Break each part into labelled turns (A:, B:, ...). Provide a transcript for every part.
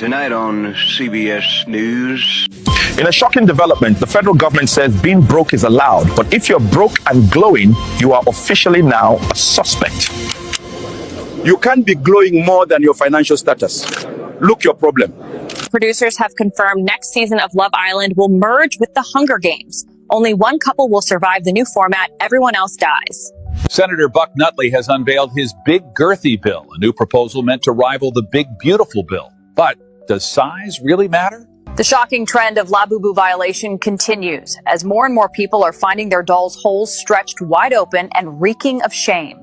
A: Tonight on CBS News.
B: In a shocking development, the federal government says being broke is allowed, but if you're broke and glowing, you are officially now a suspect.
C: You can't be glowing more than your financial status. Look your problem.
D: Producers have confirmed next season of Love Island will merge with the Hunger Games. Only one couple will survive the new format. Everyone else dies.
E: Senator Buck Nutley has unveiled his Big Girthy bill, a new proposal meant to rival the Big Beautiful bill. But does size really matter?
D: The shocking trend of labubu violation continues as more and more people are finding their dolls' holes stretched wide open and reeking of shame.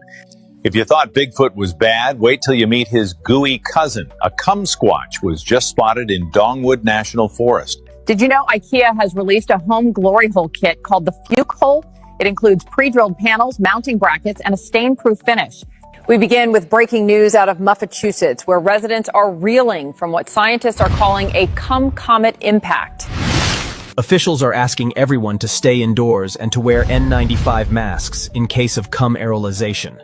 E: If you thought Bigfoot was bad, wait till you meet his gooey cousin. A kumsquatch was just spotted in Dongwood National Forest.
D: Did you know IKEA has released a home glory hole kit called the Fuke Hole? It includes pre-drilled panels, mounting brackets, and a stain-proof finish. We begin with breaking news out of Massachusetts, where residents are reeling from what scientists are calling a cum-comet impact.
F: Officials are asking everyone to stay indoors and to wear N95 masks in case of cum aerolization.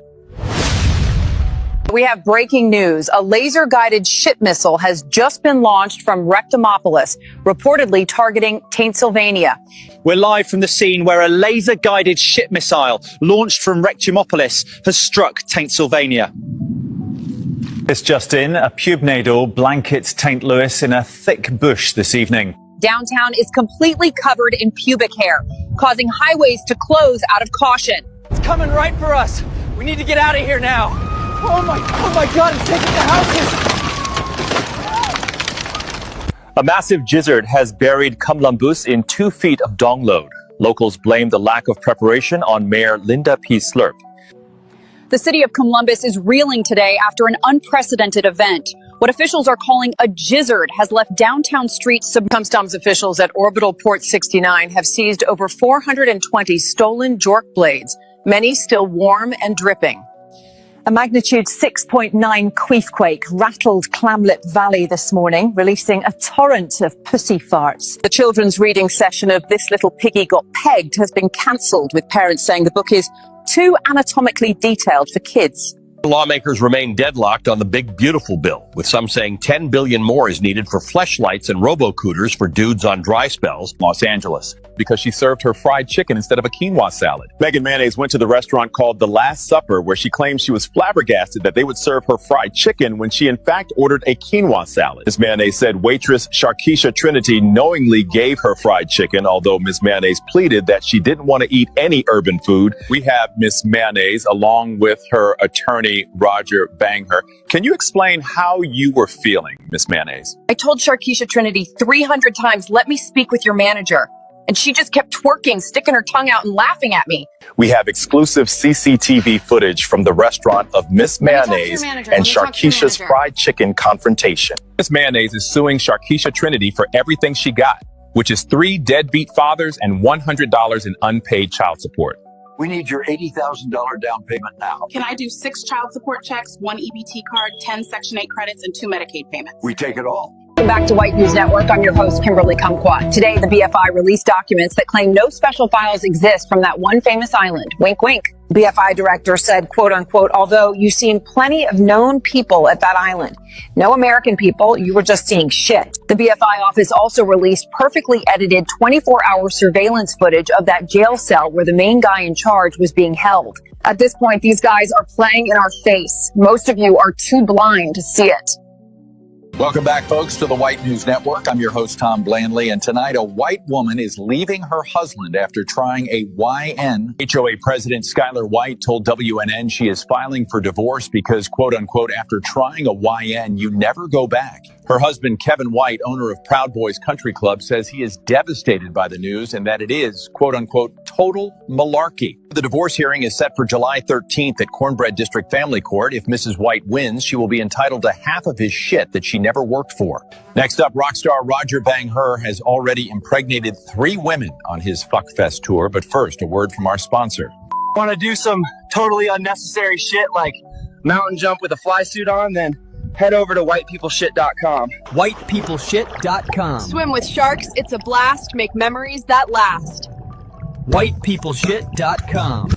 D: We have breaking news. A laser-guided ship missile has just been launched from Rectomopolis, reportedly targeting Pennsylvania.
G: We're live from the scene where a laser-guided ship missile launched from Rectomopolis has struck Pennsylvania. This just in, a pubnadal blankets St. Louis in a thick bush this evening.
D: Downtown is completely covered in pubic hair, causing highways to close out of caution.
G: It's coming right for us. We need to get out of here now. Oh my God, it's taking the houses. A massive gizzard has buried Kamlambus in 2 feet of donglode. Locals blame the lack of preparation on Mayor Linda P. Slurp.
D: The city of Columbus is reeling today after an unprecedented event. What officials are calling a gizzard has left downtown streets. Customs officials at Orbital Port 69 have seized over 420 stolen jork blades, many still warm and dripping. A magnitude 6.9 queefquake rattled Clamlip Valley this morning, releasing a torrent of pussy farts. The children's reading session of This Little Piggy Got Pegged has been cancelled, with parents saying the book is too anatomically detailed for kids.
H: Lawmakers remain deadlocked on the Big Beautiful bill, with some saying $10 billion more is needed for fleshlights and robo-cooters for dudes on dry spells.
E: Los Angeles, because she served her fried chicken instead of a quinoa salad.
B: Megan Mayonnaise went to the restaurant called The Last Supper, where she claims she was flabbergasted that they would serve her fried chicken when she in fact ordered a quinoa salad. Ms. Mayonnaise said waitress Sharkeisha Trinity knowingly gave her fried chicken, although Ms. Mayonnaise pleaded that she didn't want to eat any urban food. We have Ms. Mayonnaise along with her attorney, Roger Bangher. Can you explain how you were feeling, Ms. Mayonnaise?
D: I told Sharkeisha Trinity 300 times, let me speak with your manager. And she just kept twerking, sticking her tongue out and laughing at me.
B: We have exclusive CCTV footage from the restaurant of Miss Mayonnaise and Sharkeisha's fried chicken confrontation.
E: Miss Mayonnaise is suing Sharkeisha Trinity for everything she got, which is 3 deadbeat fathers and $100 in unpaid child support.
I: We need your $80,000 down payment now.
J: Can I do 6 child support checks, 1 EBT card, 10 Section 8 credits, and 2 Medicaid payments?
I: We take it all.
D: Welcome back to White News Network. I'm your host, Kimberly Kumquat. Today, the BFI released documents that claim no special files exist from that one famous island. Wink, wink. BFI director said, quote unquote, although you've seen plenty of known people at that island, no American people, you were just seeing shit. The BFI office also released perfectly edited 24-hour surveillance footage of that jail cell where the main guy in charge was being held. At this point, these guys are playing in our face. Most of you are too blind to see it.
I: Welcome back, folks, to the White News Network. I'm your host, Tom Blandley, and tonight a white woman is leaving her husband after trying a YN.
E: HOA President Skylar White told WNN she is filing for divorce because, quote unquote, after trying a YN, you never go back. Her husband, Kevin White, owner of Proud Boys Country Club, says he is devastated by the news and that it is, quote unquote, total malarkey. The divorce hearing is set for July 13th at Cornbread District Family Court. If Mrs. White wins, she will be entitled to half of his shit that she never worked for. Next up, rock star Roger Bangher has already impregnated 3 women on his Fuckfest tour. But first, a word from our sponsor.
G: Want to do some totally unnecessary shit like mountain jump with a fly suit on? Then head over to whitepeopleshit.com.
F: Whitepeopleshit.com.
K: Swim with sharks, it's a blast. Make memories that last.
F: Whitepeopleshit.com.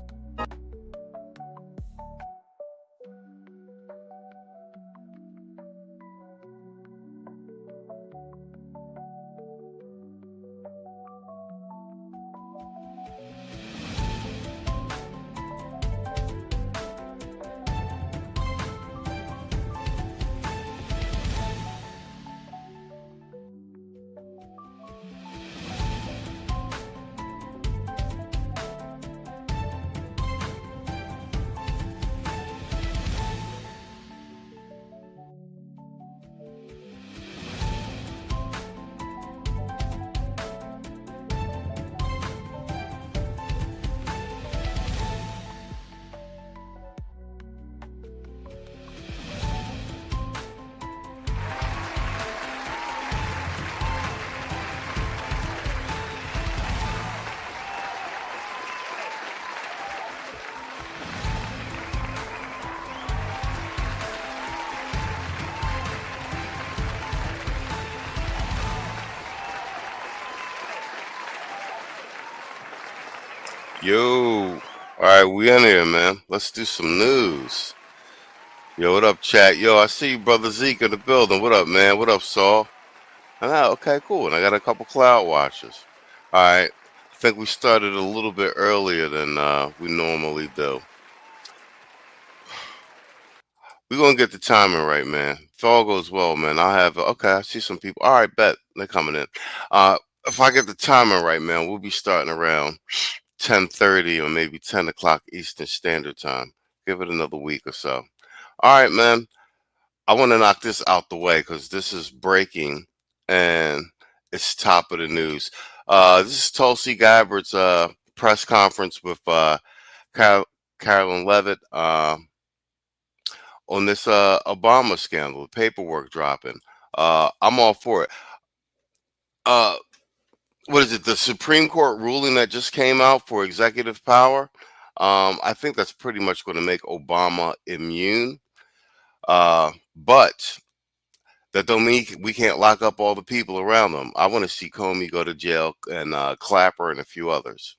L: Yo, all right, we in here, man. Let's do some news. Yo, what up, chat? Yo, I see you, brother Zeke, in the building. What up, man? What up, Saul? Okay, cool. And I got a couple cloud watchers. All right, I think we started a little bit earlier than we normally do. We're gonna get the timing right, man. If all goes well, man, I'll have. Okay, I see some people. All right, bet they're coming in. If I get the timing right, man, we'll be starting around 10:30 or maybe 10 o'clock Eastern Standard Time. Give it another week or so. All right, man. I want to knock this out the way because this is breaking and it's top of the news. This is Tulsi Gabbard's press conference with Carolyn Levitt on this Obama scandal, the paperwork dropping. I'm all for it. What is it? The Supreme Court ruling that just came out for executive power. I think that's pretty much going to make Obama immune. But that don't mean we can't lock up all the people around them. I want to see Comey go to jail and Clapper and a few others.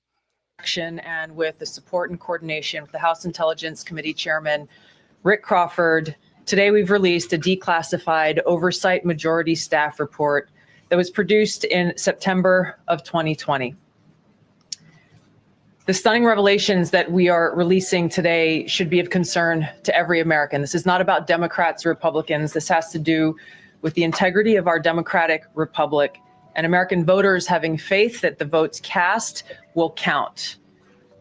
D: And with the support and coordination with the House Intelligence Committee Chairman Rick Crawford, today we've released a declassified oversight majority staff report that was produced in September of 2020. The stunning revelations that we are releasing today should be of concern to every American. This is not about Democrats or Republicans. This has to do with the integrity of our democratic republic and American voters having faith that the votes cast will count.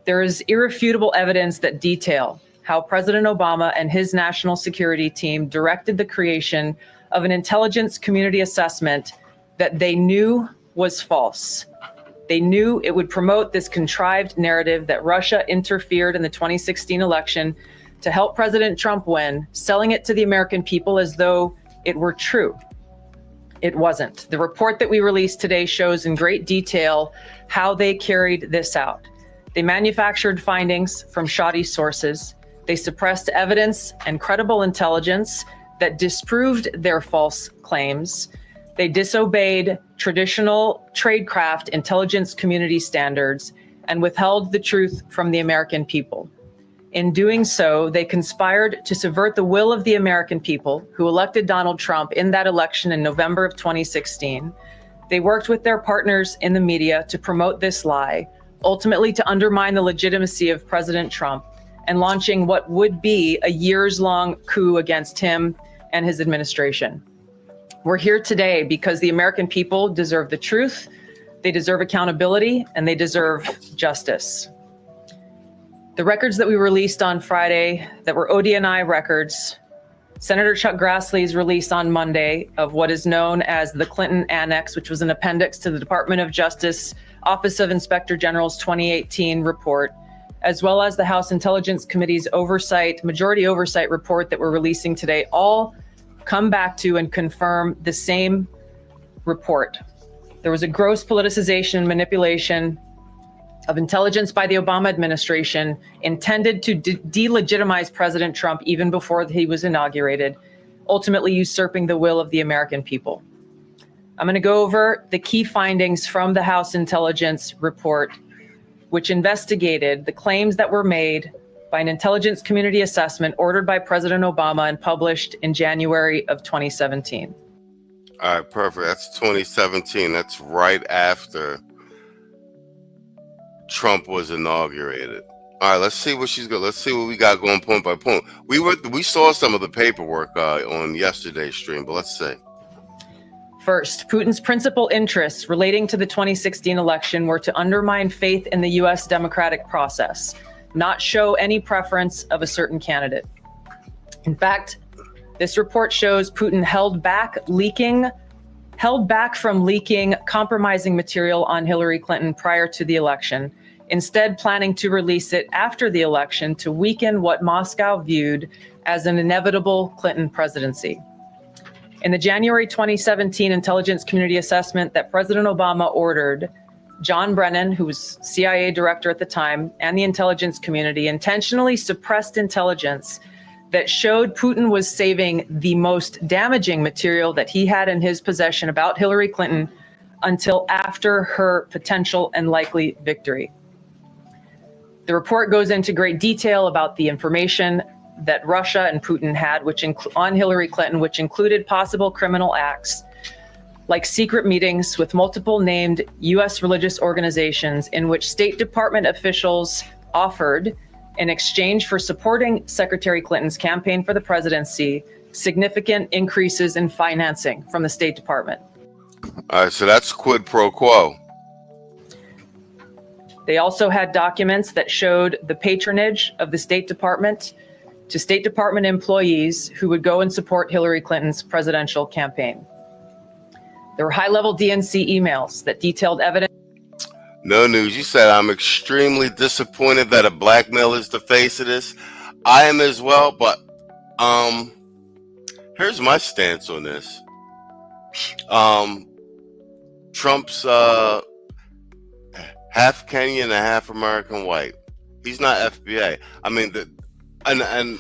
D: There is irrefutable evidence that detail how President Obama and his national security team directed the creation of an intelligence community assessment that they knew was false. They knew it would promote this contrived narrative that Russia interfered in the 2016 election to help President Trump win, selling it to the American people as though it were true. It wasn't. The report that we released today shows in great detail how they carried this out. They manufactured findings from shoddy sources. They suppressed evidence and credible intelligence that disproved their false claims. They disobeyed traditional tradecraft intelligence community standards and withheld the truth from the American people. In doing so, they conspired to subvert the will of the American people who elected Donald Trump in that election in November of 2016. They worked with their partners in the media to promote this lie, ultimately to undermine the legitimacy of President Trump and launching what would be a years-long coup against him and his administration. We're here today because the American people deserve the truth, they deserve accountability, and they deserve justice. The records that we released on Friday that were ODNI records, Senator Chuck Grassley's release on Monday of what is known as the Clinton Annex, which was an appendix to the Department of Justice Office of Inspector General's 2018 report, as well as the House Intelligence Committee's majority oversight report that we're releasing today, all come back to and confirm the same report. There was a gross politicization and manipulation of intelligence by the Obama administration intended to delegitimize President Trump even before he was inaugurated, ultimately usurping the will of the American people. I'm going to go over the key findings from the House Intelligence report, which investigated the claims that were made by an intelligence community assessment ordered by President Obama and published in January of 2017.
L: All right, perfect. That's 2017. That's right after Trump was inaugurated. All right, let's see what she's got. Let's see what we got going point by point. We saw some of the paperwork on yesterday's stream, but let's see.
D: First, Putin's principal interests relating to the 2016 election were to undermine faith in the U.S. democratic process, not show any preference of a certain candidate. In fact, this report shows Putin held back from leaking compromising material on Hillary Clinton prior to the election, instead planning to release it after the election to weaken what Moscow viewed as an inevitable Clinton presidency. In the January 2017 intelligence community assessment that President Obama ordered, John Brennan, who was CIA director at the time, and the intelligence community intentionally suppressed intelligence that showed Putin was saving the most damaging material that he had in his possession about Hillary Clinton until after her potential and likely victory. The report goes into great detail about the information that Russia and Putin had on Hillary Clinton, which included possible criminal acts like secret meetings with multiple named U.S. religious organizations in which State Department officials offered, in exchange for supporting Secretary Clinton's campaign for the presidency, significant increases in financing from the State Department.
L: All right, so that's quid pro quo.
D: They also had documents that showed the patronage of the State Department to State Department employees who would go and support Hillary Clinton's presidential campaign. There were high-level DNC emails that detailed evidence.
L: No news. You said I'm extremely disappointed that a black male is the face of this. I am as well, but here's my stance on this. Trump's half Kenyan and half American white. He's not FBA. I mean, and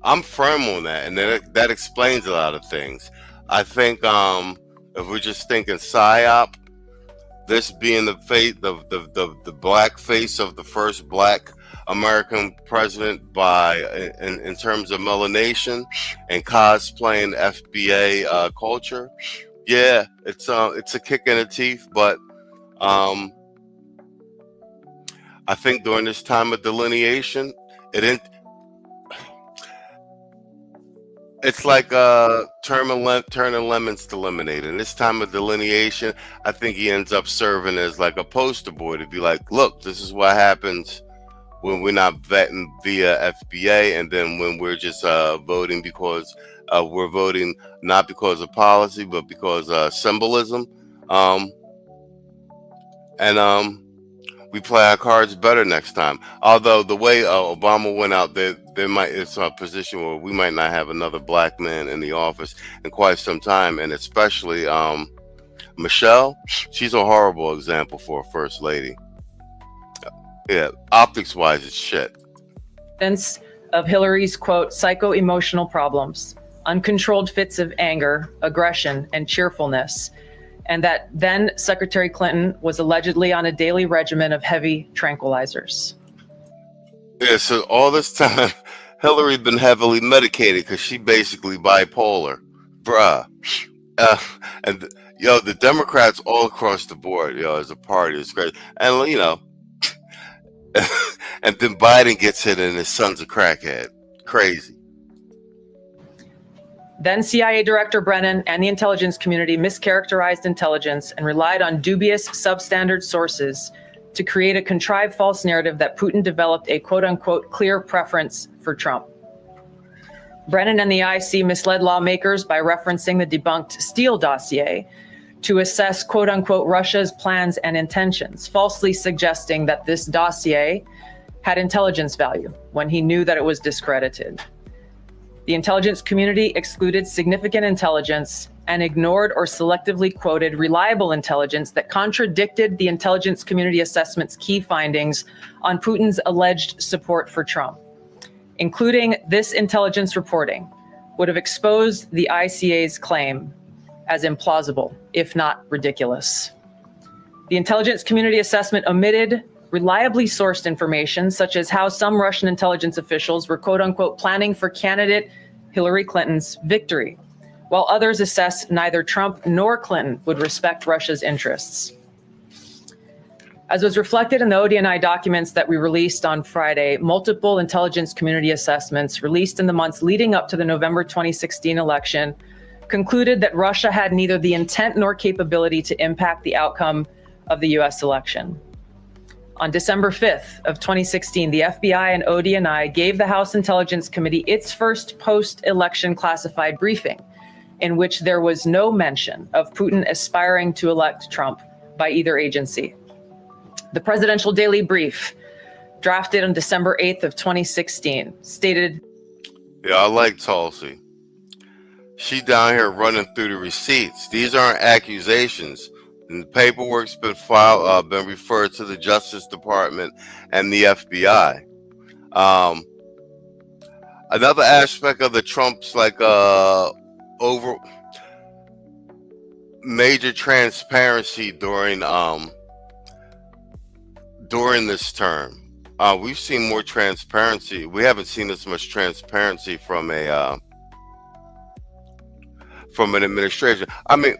L: I'm firm on that, and that explains a lot of things. I think if we're just thinking psyop, this being the face, the black face of the first black American president in terms of melanation and cosplaying FBA culture, yeah, it's a kick in the teeth. But I think during this time of delineation, it's like turning lemons to lemonade. And this time of delineation, I think he ends up serving as like a poster boy to be like, look, this is what happens when we're not vetting via FBA, and then when we're just voting because we're voting not because of policy, but because symbolism. We play our cards better next time. Although the way Obama went out, it's a position where we might not have another black man in the office in quite some time, and especially Michelle. She's a horrible example for a first lady. Yeah, optics-wise, it's shit.
D: Evidence of Hillary's, quote, psycho-emotional problems, uncontrolled fits of anger, aggression, and cheerfulness, and that then Secretary Clinton was allegedly on a daily regimen of heavy tranquilizers.
L: Yeah, so all this time, Hillary's been heavily medicated because she basically bipolar. Bruh. And, the Democrats all across the board, as a party, is great. And, and then Biden gets hit and his son's a crackhead. Crazy.
D: Then CIA Director Brennan and the intelligence community mischaracterized intelligence and relied on dubious substandard sources to create a contrived false narrative that Putin developed a quote-unquote clear preference for Trump. Brennan and the IC misled lawmakers by referencing the debunked Steele dossier to assess quote-unquote Russia's plans and intentions, falsely suggesting that this dossier had intelligence value when he knew that it was discredited. The intelligence community excluded significant intelligence and ignored or selectively quoted reliable intelligence that contradicted the intelligence community assessment's key findings on Putin's alleged support for Trump. Including this intelligence reporting would have exposed the ICA's claim as implausible, if not ridiculous. The intelligence community assessment omitted reliably sourced information, such as how some Russian intelligence officials were quote-unquote planning for candidate Hillary Clinton's victory, while others assessed neither Trump nor Clinton would respect Russia's interests. As was reflected in the ODNI documents that we released on Friday, multiple intelligence community assessments released in the months leading up to the November 2016 election concluded that Russia had neither the intent nor capability to impact the outcome of the US election. On December 5th of 2016, the FBI and ODNI gave the House Intelligence Committee its first post-election classified briefing, in which there was no mention of Putin aspiring to elect Trump by either agency. The Presidential Daily Brief, drafted on December 8th of 2016, stated,
L: Yeah, I like Tulsi. She down here running through the receipts. These aren't accusations. And the paperwork's been filed, been referred to the Justice Department and the FBI. Another aspect of the Trump's over major transparency during this term We've seen more transparency. We haven't seen this much transparency from an administration. I mean,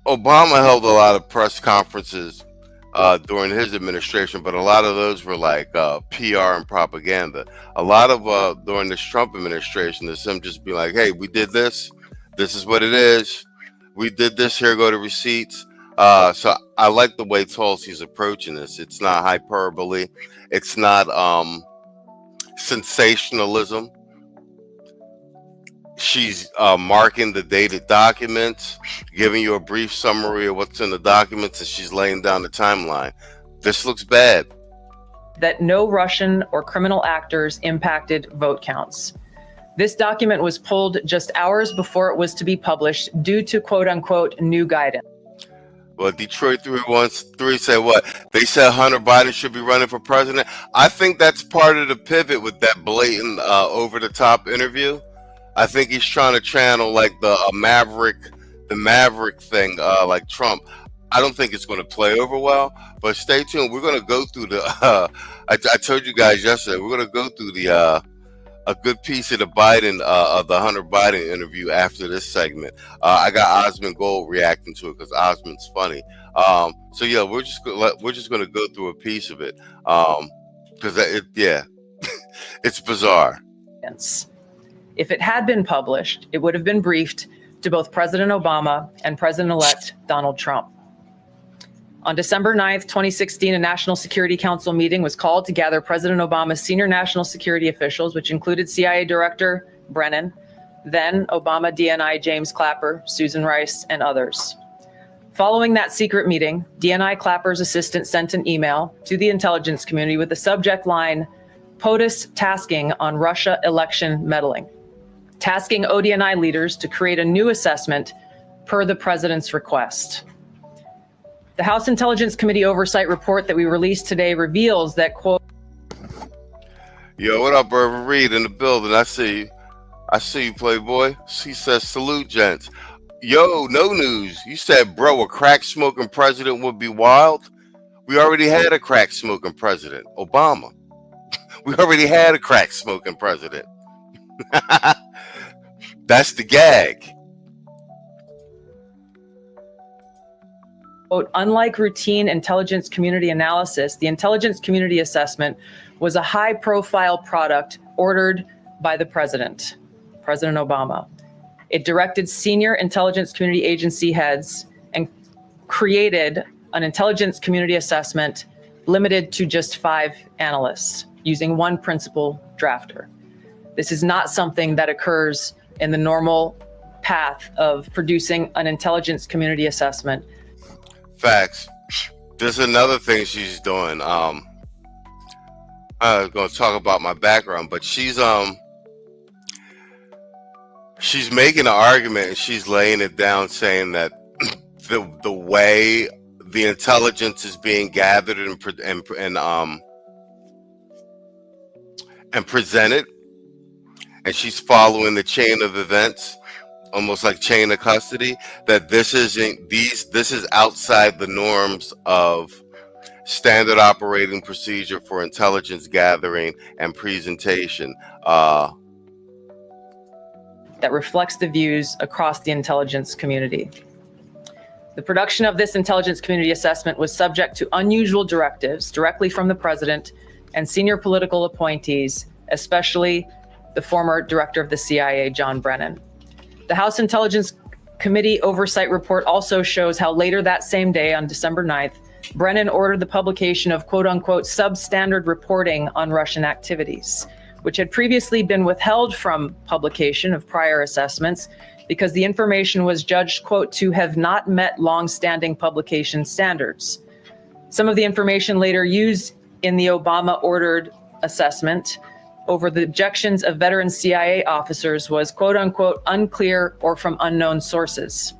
L: Obama held a lot of press conferences during his administration, but a lot of those were like PR and propaganda. A lot of during this Trump administration, there's him just be like, "Hey, we did this. This is what it is. We did this. Here go the receipts." So I like the way Tulsi's approaching this. It's not hyperbole. It's not sensationalism. She's marking the dated documents, giving you a brief summary of what's in the documents, and she's laying down the timeline. This looks bad.
M: That no Russian or criminal actors impacted vote counts. This document was pulled just hours before it was to be published due to quote unquote new guidance.
L: Well, Detroit 313 said what? They said Hunter Biden should be running for president. I think that's part of the pivot with that blatant over-the-top interview. I think he's trying to channel like the maverick thing, like Trump. I don't think it's going to play over well, but stay tuned. We're going to go through the. I told you guys yesterday we're going to go through the a good piece of the Biden of the Hunter Biden interview after this segment. I got Osmond Gold reacting to it because Osmond's funny. So yeah, we're just going to go through a piece of it because it's bizarre.
M: If it had been published, it would have been briefed to both President Obama and President-elect Donald Trump. On December 9th, 2016, a National Security Council meeting was called to gather President Obama's senior national security officials, which included CIA Director Brennan, then Obama DNI James Clapper, Susan Rice, and others. Following that secret meeting, DNI Clapper's assistant sent an email to the intelligence community with the subject line, POTUS tasking on Russia election meddling, tasking ODNI leaders to create a new assessment per the president's request. The House Intelligence Committee Oversight Report that we released today reveals that, quote,
L: "Yo, what up, Irvin Reed in the building? I see you, Playboy." He says, "Salute, gents." Yo, no news. You said, bro, a crack-smoking president would be wild? We already had a crack-smoking president, Obama. We already had a crack-smoking president. That's the gag.
M: Quote, "Unlike routine intelligence community analysis, the intelligence community assessment was a high-profile product ordered by the President Obama. It directed senior intelligence community agency heads and created an intelligence community assessment limited to just 5 analysts using one principal drafter. This is not something that occurs in the normal path of producing an intelligence community assessment."
L: Facts. There's another thing she's doing. I was going to talk about my background, but she's making an argument and she's laying it down, saying that the way the intelligence is being gathered and presented, and she's following the chain of events, almost like chain of custody, that this is outside the norms of standard operating procedure for intelligence gathering and presentation.
M: That reflects the views across the intelligence community. The production of this intelligence community assessment was subject to unusual directives directly from the president and senior political appointees, especially the former director of the CIA, John Brennan. The House Intelligence Committee Oversight Report also shows how later that same day, on December 9th, Brennan ordered the publication of quote unquote substandard reporting on Russian activities, which had previously been withheld from publication of prior assessments because the information was judged, quote, to have not met long-standing publication standards. Some of the information later used in the Obama-ordered assessment over the objections of veteran CIA officers was, quote unquote, unclear or from unknown sources.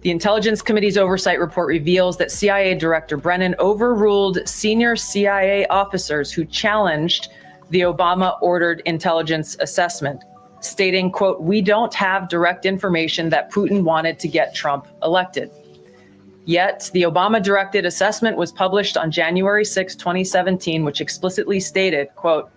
M: The Intelligence Committee's oversight report reveals that CIA Director Brennan overruled senior CIA officers who challenged the Obama-ordered intelligence assessment, stating, quote, "We don't have direct information that Putin wanted to get Trump elected. Yet, the Obama-directed assessment was published on January 6, 2017, which explicitly stated, quote,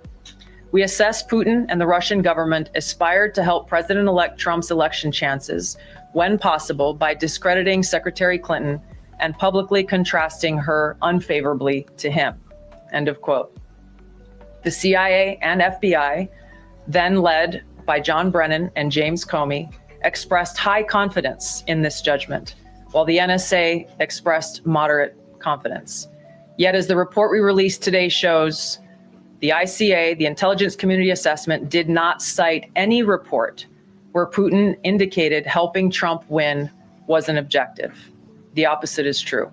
M: "We assess Putin and the Russian government aspired to help President-elect Trump's election chances when possible by discrediting Secretary Clinton and publicly contrasting her unfavorably to him." End of quote. The CIA and FBI, then led by John Brennan and James Comey, expressed high confidence in this judgment, while the NSA expressed moderate confidence. Yet, as the report we released today shows, the ICA, the Intelligence Community Assessment, did not cite any report where Putin indicated helping Trump win was an objective. The opposite is true.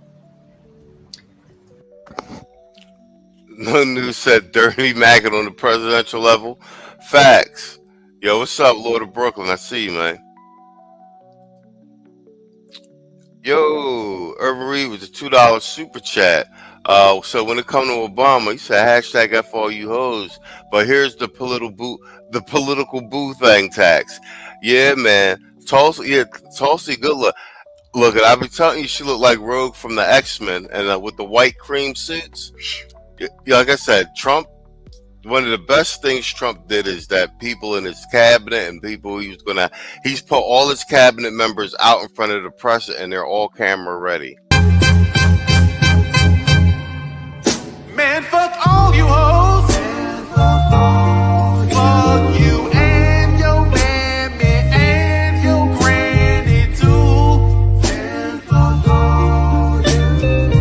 L: No News said dirty maggot on the presidential level. Facts. Yo, what's up, Lord of Brooklyn? I see you, man. Yo, Irvin Reed with the $2 super chat. So when it comes to Obama, he said hashtag F all you hoes. But here's the political boo thing tax. Yeah, man. Tulsi, good look. Look, I've been telling you, she looked like Rogue from the X-Men, and with the white cream suits. Yeah, like I said, Trump. One of the best things Trump did is that people in his cabinet and people he's put all his cabinet members out in front of the press and they're all camera ready.
N: Man, fuck all you hoes. Fuck you and your mammy and your granny too. Fuck all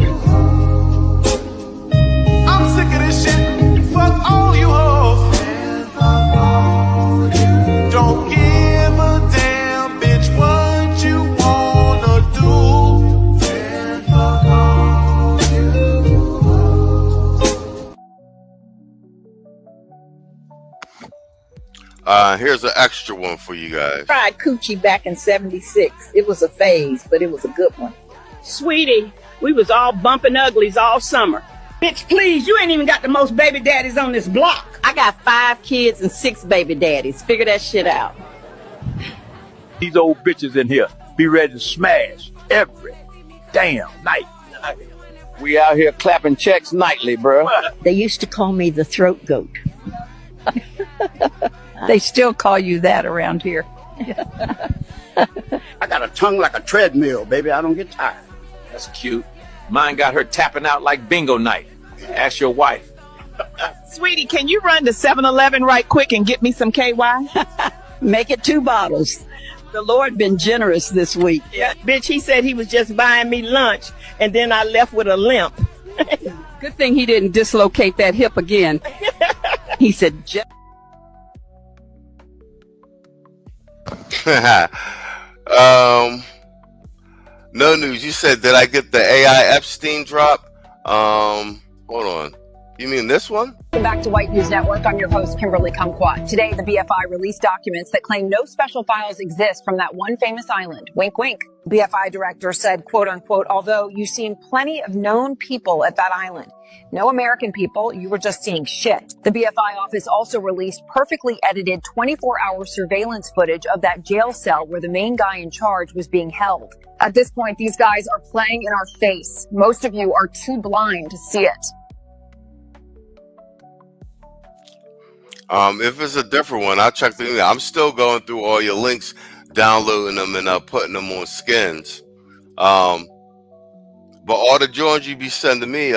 N: you hoes. I'm sick of this shit. Fuck all you hoes. Don't give a damn, bitch, what you wanna do. Fuck all you
L: hoes. Here's an extra one for you guys.
O: Tried coochie back in '76. It was a phase, but it was a good one.
P: Sweetie, we was all bumping uglies all summer. Bitch, please, you ain't even got the most baby daddies on this block.
O: I got 5 kids and 6 baby daddies. Figure that shit out.
C: These old bitches in here be ready to smash every damn night. We out here clapping checks nightly, bro.
O: They used to call me the throat goat. They still call you that around here.
C: I got a tongue like a treadmill, baby. I don't get tired. That's cute. Mine got her tapping out like bingo night. Ask your wife.
P: Sweetie, can you run to 7-Eleven right quick and get me some KY?
O: Make it 2 bottles. The Lord been generous this week.
P: Yeah, bitch, he said he was just buying me lunch, and then I left with a limp.
O: Good thing he didn't dislocate that hip again. He said,
L: No News, you said, did I get the AI Epstein drop? Hold on. You mean this one?
D: Welcome back to White News Network. I'm your host, Kimberly Kumquat. Today, the BFI released documents that claim no special files exist from that one famous island. Wink, wink. BFI director said, quote unquote, although you've seen plenty of known people at that island, no American people, you were just seeing shit. The BFI office also released perfectly edited 24-hour surveillance footage of that jail cell where the main guy in charge was being held. At this point, these guys are playing in our face. Most of you are too blind to see it.
L: If it's a different one, I'll check the email. I'm still going through all your links, downloading them and putting them on skins. But all the joins you be sending me,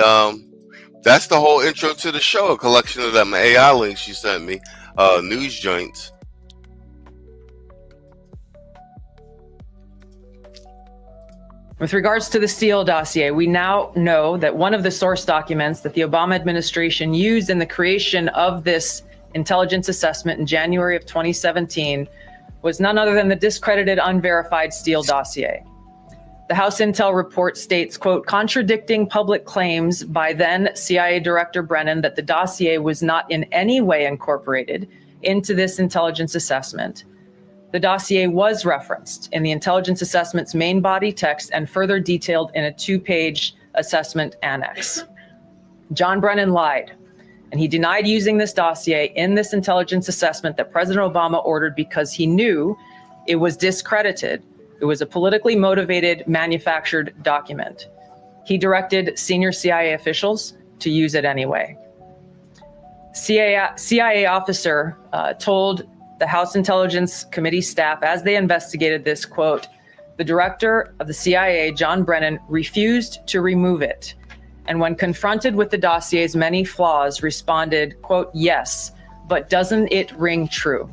L: that's the whole intro to the show, a collection of them AI links you sent me, news joints.
M: With regards to the Steele dossier, we now know that one of the source documents that the Obama administration used in the creation of this intelligence assessment in January of 2017 was none other than the discredited, unverified Steele dossier. The House Intel report states, quote, contradicting public claims by then CIA Director Brennan that the dossier was not in any way incorporated into this intelligence assessment. The dossier was referenced in the intelligence assessment's main body text and further detailed in a 2-page assessment annex. John Brennan lied, and he denied using this dossier in this intelligence assessment that President Obama ordered because he knew it was discredited It was a politically motivated, manufactured document. He directed senior CIA officials to use it anyway. CIA officer told the House Intelligence Committee staff as they investigated this, quote, "The director of the CIA, John Brennan, refused to remove it. And when confronted with the dossier's many flaws, responded, quote, yes, but doesn't it ring true?"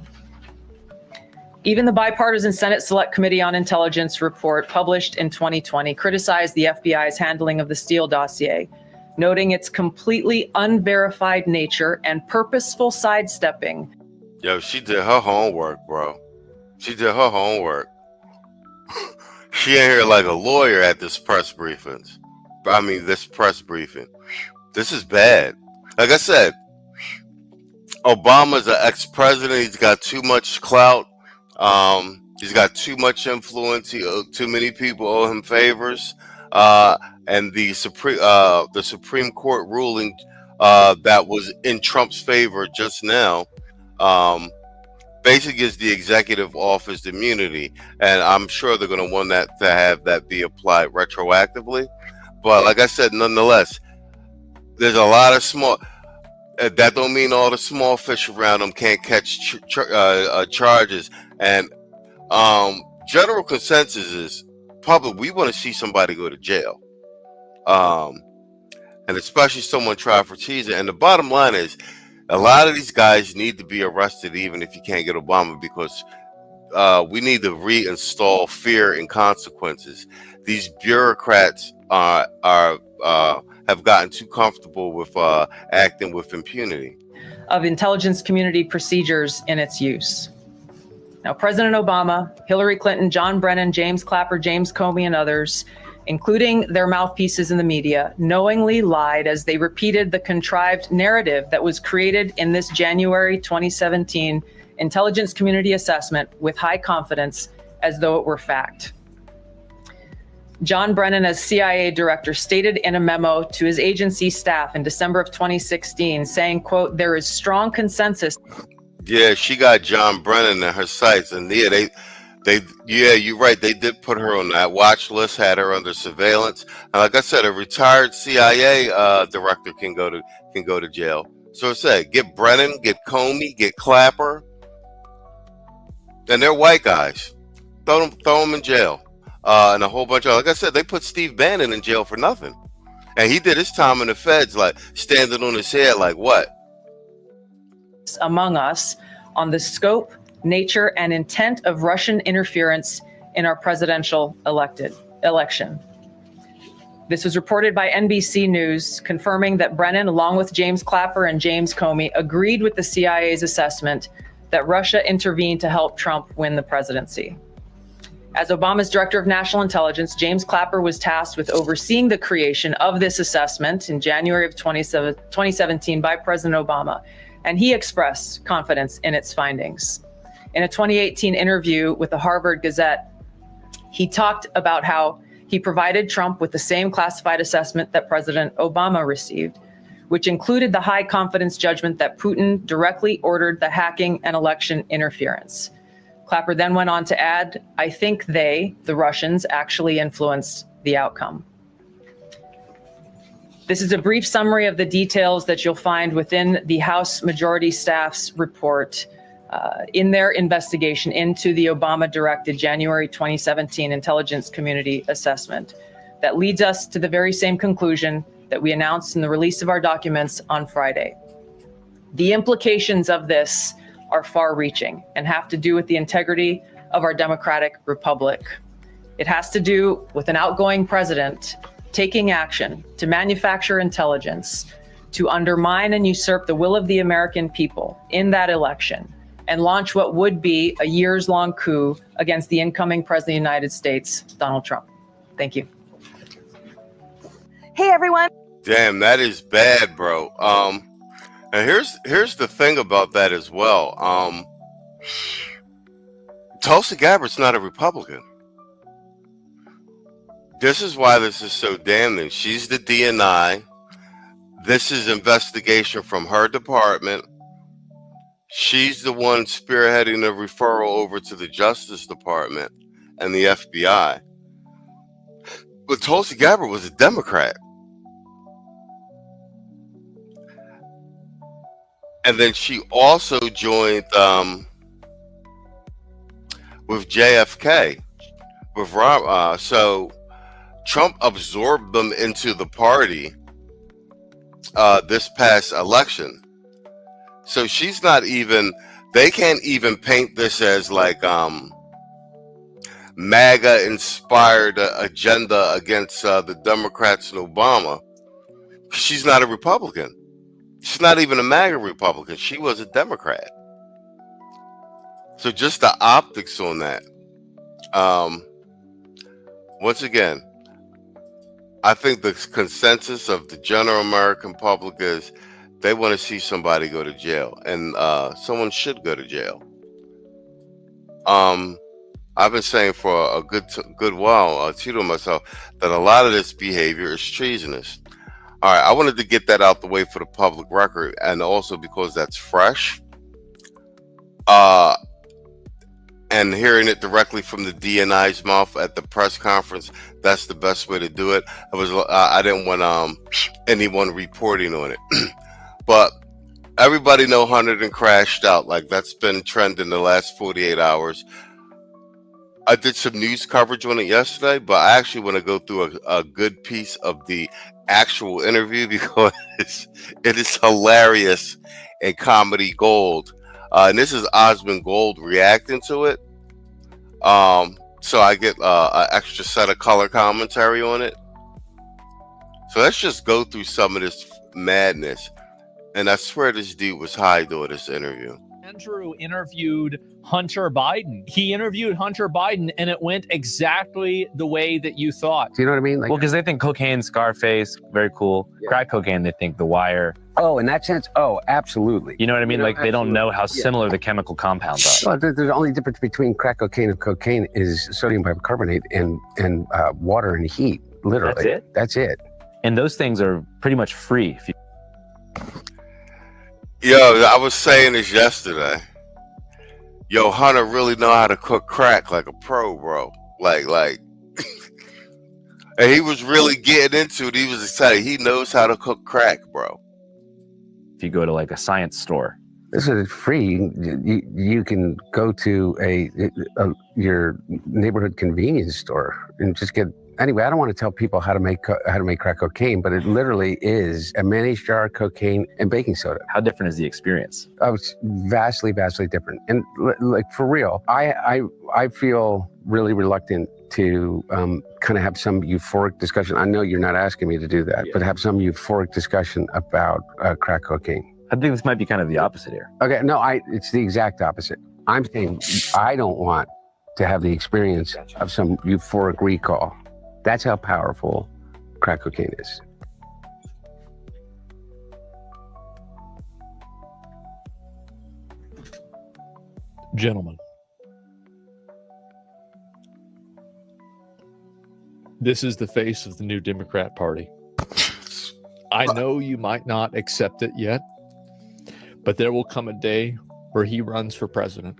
M: Even the bipartisan Senate Select Committee on Intelligence report published in 2020 criticized the FBI's handling of the Steele dossier, noting its completely unverified nature and purposeful sidestepping.
L: Yo, she did her homework, bro. She did her homework. She ain't here like a lawyer at this press briefing. This press briefing. This is bad. Like I said, Obama's an ex-president. He's got too much clout. He's got too much influence. Too many people owe him favors. And the Supreme Court ruling that was in Trump's favor just now basically gives the executive office immunity, and I'm sure they're going to want that to have that be applied retroactively. But like I said, nonetheless, there's a lot of small. That don't mean all the small fish around them can't catch charges. And general consensus is public. We want to see somebody go to jail, and especially someone tried for treason. And the bottom line is, a lot of these guys need to be arrested, even if you can't get Obama, because we need to reinstall fear and consequences. These bureaucrats have gotten too comfortable with acting with impunity.
M: Of intelligence community procedures in its use. Now, President Obama, Hillary Clinton, John Brennan, James Clapper, James Comey, and others, including their mouthpieces in the media, knowingly lied as they repeated the contrived narrative that was created in this January 2017 intelligence community assessment with high confidence as though it were fact. John Brennan, as CIA director, stated in a memo to his agency staff in December of 2016, saying, quote, "There is strong consensus."
L: Yeah, she got John Brennan in her sights, and you're right. They did put her on that watch list, had her under surveillance. And like I said, a retired CIA director can go to jail. So I said, get Brennan, get Comey, get Clapper, and they're white guys. Throw them in jail. And a whole bunch of, like I said, they put Steve Bannon in jail for nothing, and he did his time in the feds, like standing on his head, like what?
M: Among us on the scope, nature, and intent of Russian interference in our presidential election. This was reported by NBC News, confirming that Brennan, along with James Clapper and James Comey, agreed with the CIA's assessment that Russia intervened to help Trump win the presidency. As Obama's director of national intelligence, James Clapper was tasked with overseeing the creation of this assessment in January of 2017 by President Obama, and he expressed confidence in its findings. In a 2018 interview with the Harvard Gazette, he talked about how he provided Trump with the same classified assessment that President Obama received, which included the high confidence judgment that Putin directly ordered the hacking and election interference. Clapper then went on to add, "I think the Russians, actually influenced the outcome." This is a brief summary of the details that you'll find within the House Majority Staff's report in their investigation into the Obama-directed January 2017 intelligence community assessment that leads us to the very same conclusion that we announced in the release of our documents on Friday. The implications of this are far-reaching and have to do with the integrity of our democratic republic. It has to do with an outgoing president taking action to manufacture intelligence to undermine and usurp the will of the American people in that election and launch what would be a years-long coup against the incoming president of the United States, Donald Trump. Thank you.
K: Hey, everyone.
L: Damn, that is bad, bro. And here's the thing about that as well. Tulsi Gabbard's not a Republican. This is why this is so damning. She's the DNI. This is investigation from her department. She's the one spearheading the referral over to the Justice Department. and the FBI. But Tulsi Gabbard was a Democrat. And then she also joined with JFK, with Rob. So Trump absorbed them into the party this past election. So she's not even, they can't even paint this as like MAGA inspired agenda against the Democrats and Obama. She's not a Republican. She's not even a MAGA Republican. She was a Democrat. So just the optics on that. Once again, I think the consensus of the general American public is they want to see somebody go to jail, and someone should go to jail. I've been saying for a good while, to myself, that a lot of this behavior is treasonous. All right, I wanted to get that out the way for the public record, and also because that's fresh. And hearing it directly from the DNI's mouth at the press conference, that's the best way to do it. I didn't want anyone reporting on it. But everybody know Hunter done crashed out. Like, that's been trending the last 48 hours. I did some news coverage on it yesterday, but I actually want to go through a good piece of the actual interview because it is hilarious and comedy gold. And this is Osmond Gold reacting to it. So I get an extra set of color commentary on it. So let's just go through some of this madness. And I swear this dude was high during this interview.
Q: Andrew interviewed Hunter Biden. He interviewed Hunter Biden, and it went exactly the way that you thought.
R: Do you know what I mean? Like,
S: well, because they think cocaine, Scarface, very cool. Yeah. Crack cocaine, they think The Wire.
R: Oh, in that sense, oh, absolutely.
S: You know what I mean? Like, they don't know how similar the chemical compounds are.
R: Well, the only difference between crack cocaine and cocaine is sodium bicarbonate and water and heat. Literally.
S: That's it?
R: That's it.
S: And those things are pretty much free.
L: Yo, I was saying this yesterday. Yo, Hunter really know how to cook crack like a pro, bro. Like, and he was really getting into it. He was excited. He knows how to cook crack, bro.
S: If you go to like a science store.
R: This is free. You can go to your neighborhood convenience store and just get. Anyway, I don't want to tell people how to make crack cocaine, but it literally is a mayonnaise jar, cocaine, and baking soda.
S: How different is the experience?
R: It's vastly, vastly different. And like for real, I feel really reluctant to kind of have some euphoric discussion. I know you're not asking me to do that, but have some euphoric discussion about crack cocaine.
S: I think this might be kind of the opposite here.
R: Okay, no, it's the exact opposite. I'm saying I don't want to have the experience of some euphoric recall. That's how powerful crack cocaine is.
Q: Gentlemen, this is the face of the new Democrat Party. I know you might not accept it yet, but there will come a day where he runs for president.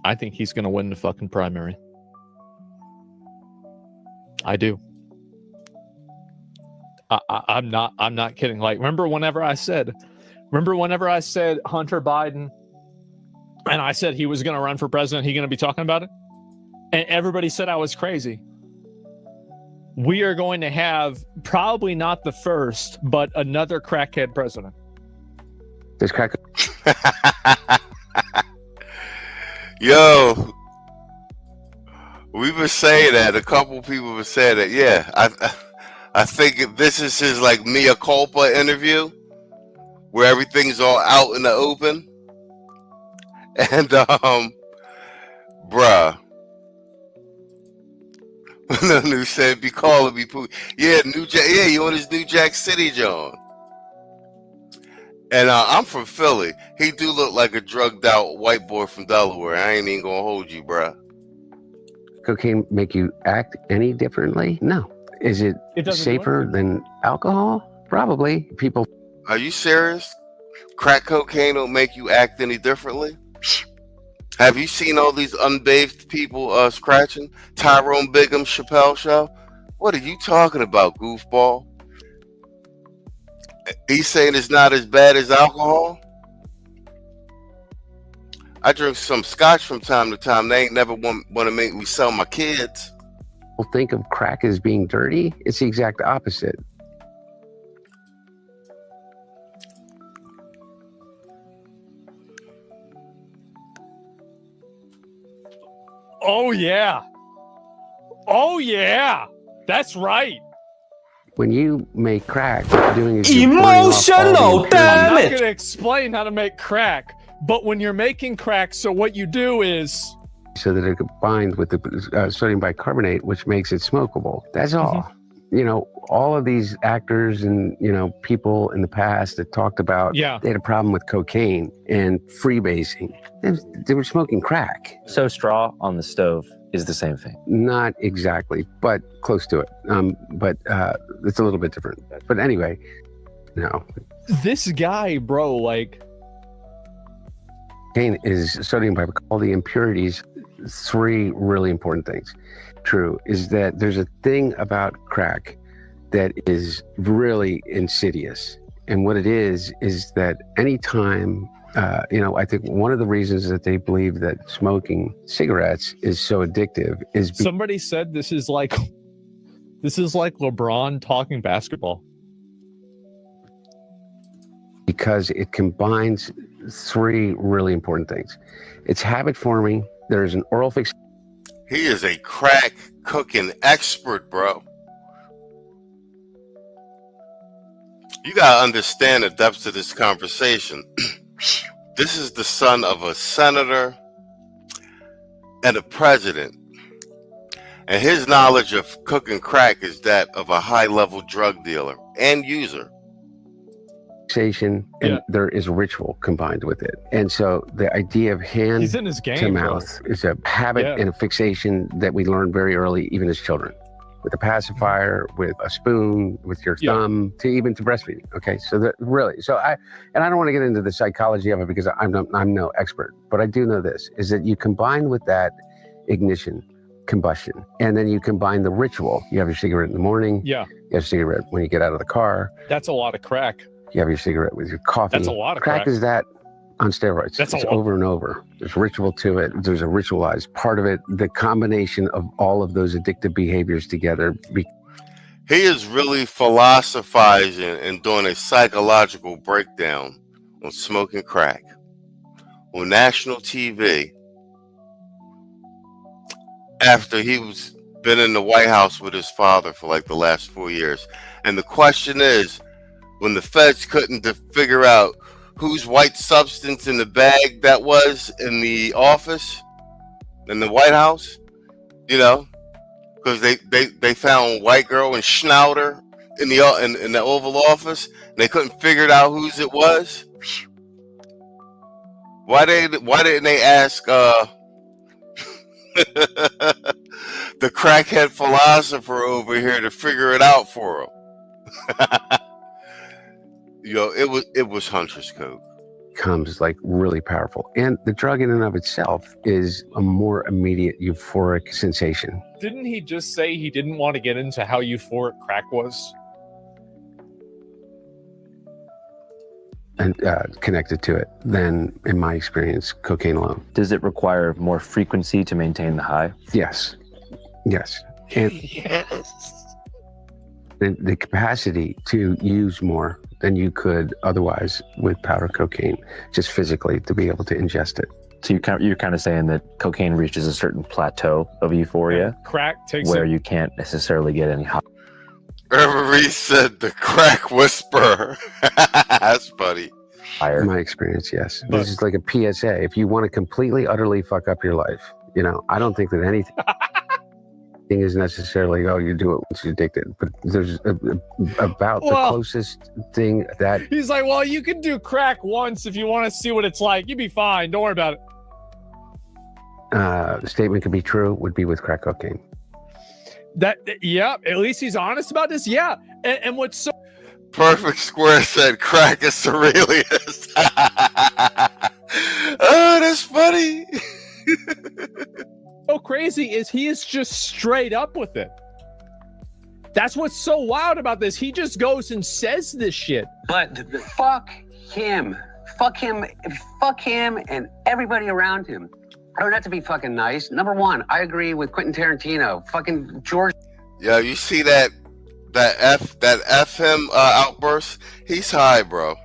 Q: I think he's going to win the fucking primary. I do. I'm not kidding. Like, remember whenever I said Hunter Biden, and I said he was going to run for president, he's going to be talking about it, and everybody said I was crazy. We are going to have probably not the first, but another crackhead president.
R: There's crack.
L: Yo, we've been saying that. A couple people have said that. Yeah, I think this is his like mea culpa interview, where everything's all out in the open. And bruh, no new said be calling me poo. Yeah, you on his New Jack City, John. And I'm from Philly. He do look like a drugged out white boy from Delaware. I ain't even gonna hold you, bruh.
R: Cocaine make you act any differently? No. Is it safer than alcohol? Probably. People.
L: Are you serious? Crack cocaine don't make you act any differently. Have you seen all these unbathed people scratching? Tyrone Bigham's Chappelle show? What are you talking about, goofball? He's saying it's not as bad as alcohol? I drink some scotch from time to time. They ain't never want to make me sell my kids.
R: People think of crack as being dirty. It's the exact opposite.
Q: Oh, yeah. Oh, yeah. That's right.
R: When you make crack, what you're doing is you're
Q: Emotional damage. I'm not going to explain how to make crack, but when you're making crack, so what you do is...
R: so that it combines with the sodium bicarbonate, which makes it smokable. That's all. You know, all of these actors and, you know, people in the past that talked about they had a problem with cocaine and freebasing. They were smoking crack.
S: So straw on the stove is the same thing.
R: Not exactly, but close to it. But it's a little bit different. But anyway, no.
Q: This guy, bro, like...
R: cocaine is sodium bicarbonate. All the impurities, 3 really important things. True is that there's a thing about crack that is really insidious. And what it is that anytime, you know, I think one of the reasons that they believe that smoking cigarettes is so addictive is
Q: somebody said this is like LeBron talking basketball.
R: Because it combines 3 really important things. It's habit forming. There's an oral fix.
L: He is a crack cooking expert, bro. You gotta understand the depths of this conversation. This is the son of a senator and a president. And his knowledge of cooking crack is that of a high-level drug dealer and user.
R: And there is ritual combined with it. And so the idea of hand
Q: He's in his game,
R: to mouth is a habit and a fixation that we learn very early, even as children. With a pacifier, with a spoon, with your thumb, to even to breastfeeding. Okay, so that really, I don't want to get into the psychology of it because I'm no expert, but I do know this, is that you combine with that ignition, combustion, and then you combine the ritual. You have your cigarette in the morning.
Q: Yeah.
R: You have a cigarette when you get out of the car.
Q: That's a lot of crack.
R: You have your cigarette with your coffee.
Q: That's a lot of
R: crack.
Q: crack.
R: Is that on steroids?
Q: That's
R: it's over and over. There's ritual to it. There's a ritualized part of it. The combination of all of those addictive behaviors together.
L: He is really philosophizing and doing a psychological breakdown on smoking crack on national TV after he was been in the White House with his father for like the last 4 years. And the question is, when the feds couldn't figure out whose white substance in the bag that was in the office, in the White House, you know, because they found white girl and Schnauder in the Oval Office, and they couldn't figure it out whose it was. Why didn't they ask the crackhead philosopher over here to figure it out for him? You know, it was Hunter's coke.
R: Becomes like really powerful. And the drug in and of itself is a more immediate euphoric sensation.
Q: Didn't he just say he didn't want to get into how euphoric crack was?
R: And connected to it than, in my experience, cocaine alone.
S: Does it require more frequency to maintain the high?
R: Yes. Yes. And the capacity to use more than you could otherwise with powder cocaine, just physically to be able to ingest it.
S: So you're kind of saying that cocaine reaches a certain plateau of euphoria,
Q: crack takes
S: where you can't necessarily get any high.
L: Reverie said the crack whisperer. That's funny.
R: In my experience, yes. This is like a PSA. If you want to completely, utterly fuck up your life, you know, I don't think that anything is necessarily, oh, you do it once you're addicted. But there's about the closest thing that...
Q: He's like, well, you can do crack once if you want to see what it's like. You'd be fine. Don't worry about it.
R: The statement could be true would be with crack cocaine.
Q: Yeah, at least he's honest about this. Yeah. And what's so...
L: Perfect Square said crack is Aurelius. Oh, that's funny.
Q: So crazy is he is just straight up with it. That's what's so wild about this. He just goes and says this shit.
R: But fuck him. Fuck him. Fuck him and everybody around him. I don't have to be fucking nice. Number one, I agree with Quentin Tarantino. Fucking George.
L: Yeah, you see that F him outburst? He's high, bro.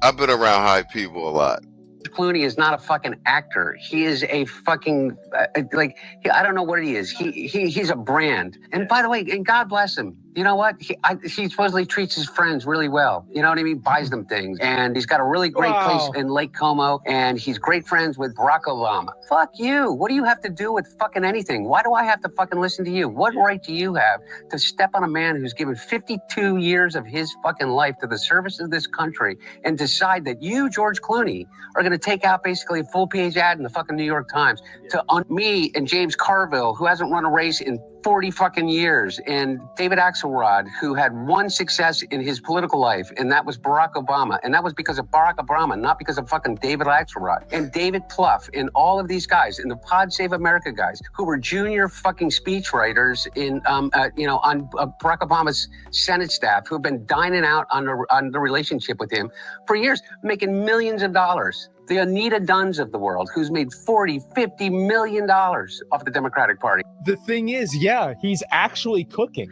L: I've been around high people a lot.
R: Clooney is not a fucking actor. He is a fucking I don't know what he is. He's a brand. And by the way, and God bless him. You know what? He supposedly treats his friends really well. You know what I mean? Buys them things. And he's got a really great place in Lake Como. And he's great friends with Barack Obama. Fuck you. What do you have to do with fucking anything? Why do I have to fucking listen to you? What right do you have to step on a man who's given 52 years of his fucking life to the service of this country and decide that you, George Clooney, are going to take out basically a full-page ad in the fucking New York Times to me and James Carville, who hasn't run a race in 40 fucking years, and David Axelrod, who had one success in his political life, and that was Barack Obama. And that was because of Barack Obama, not because of fucking David Axelrod. And David Plouffe, and all of these guys, and the Pod Save America guys, who were junior fucking speechwriters on Barack Obama's Senate staff, who have been dining out on the relationship with him for years, making millions of dollars. The Anita Dunns of the world, who's made $40-50 million off the Democratic Party.
Q: The thing is, yeah, he's actually cooking.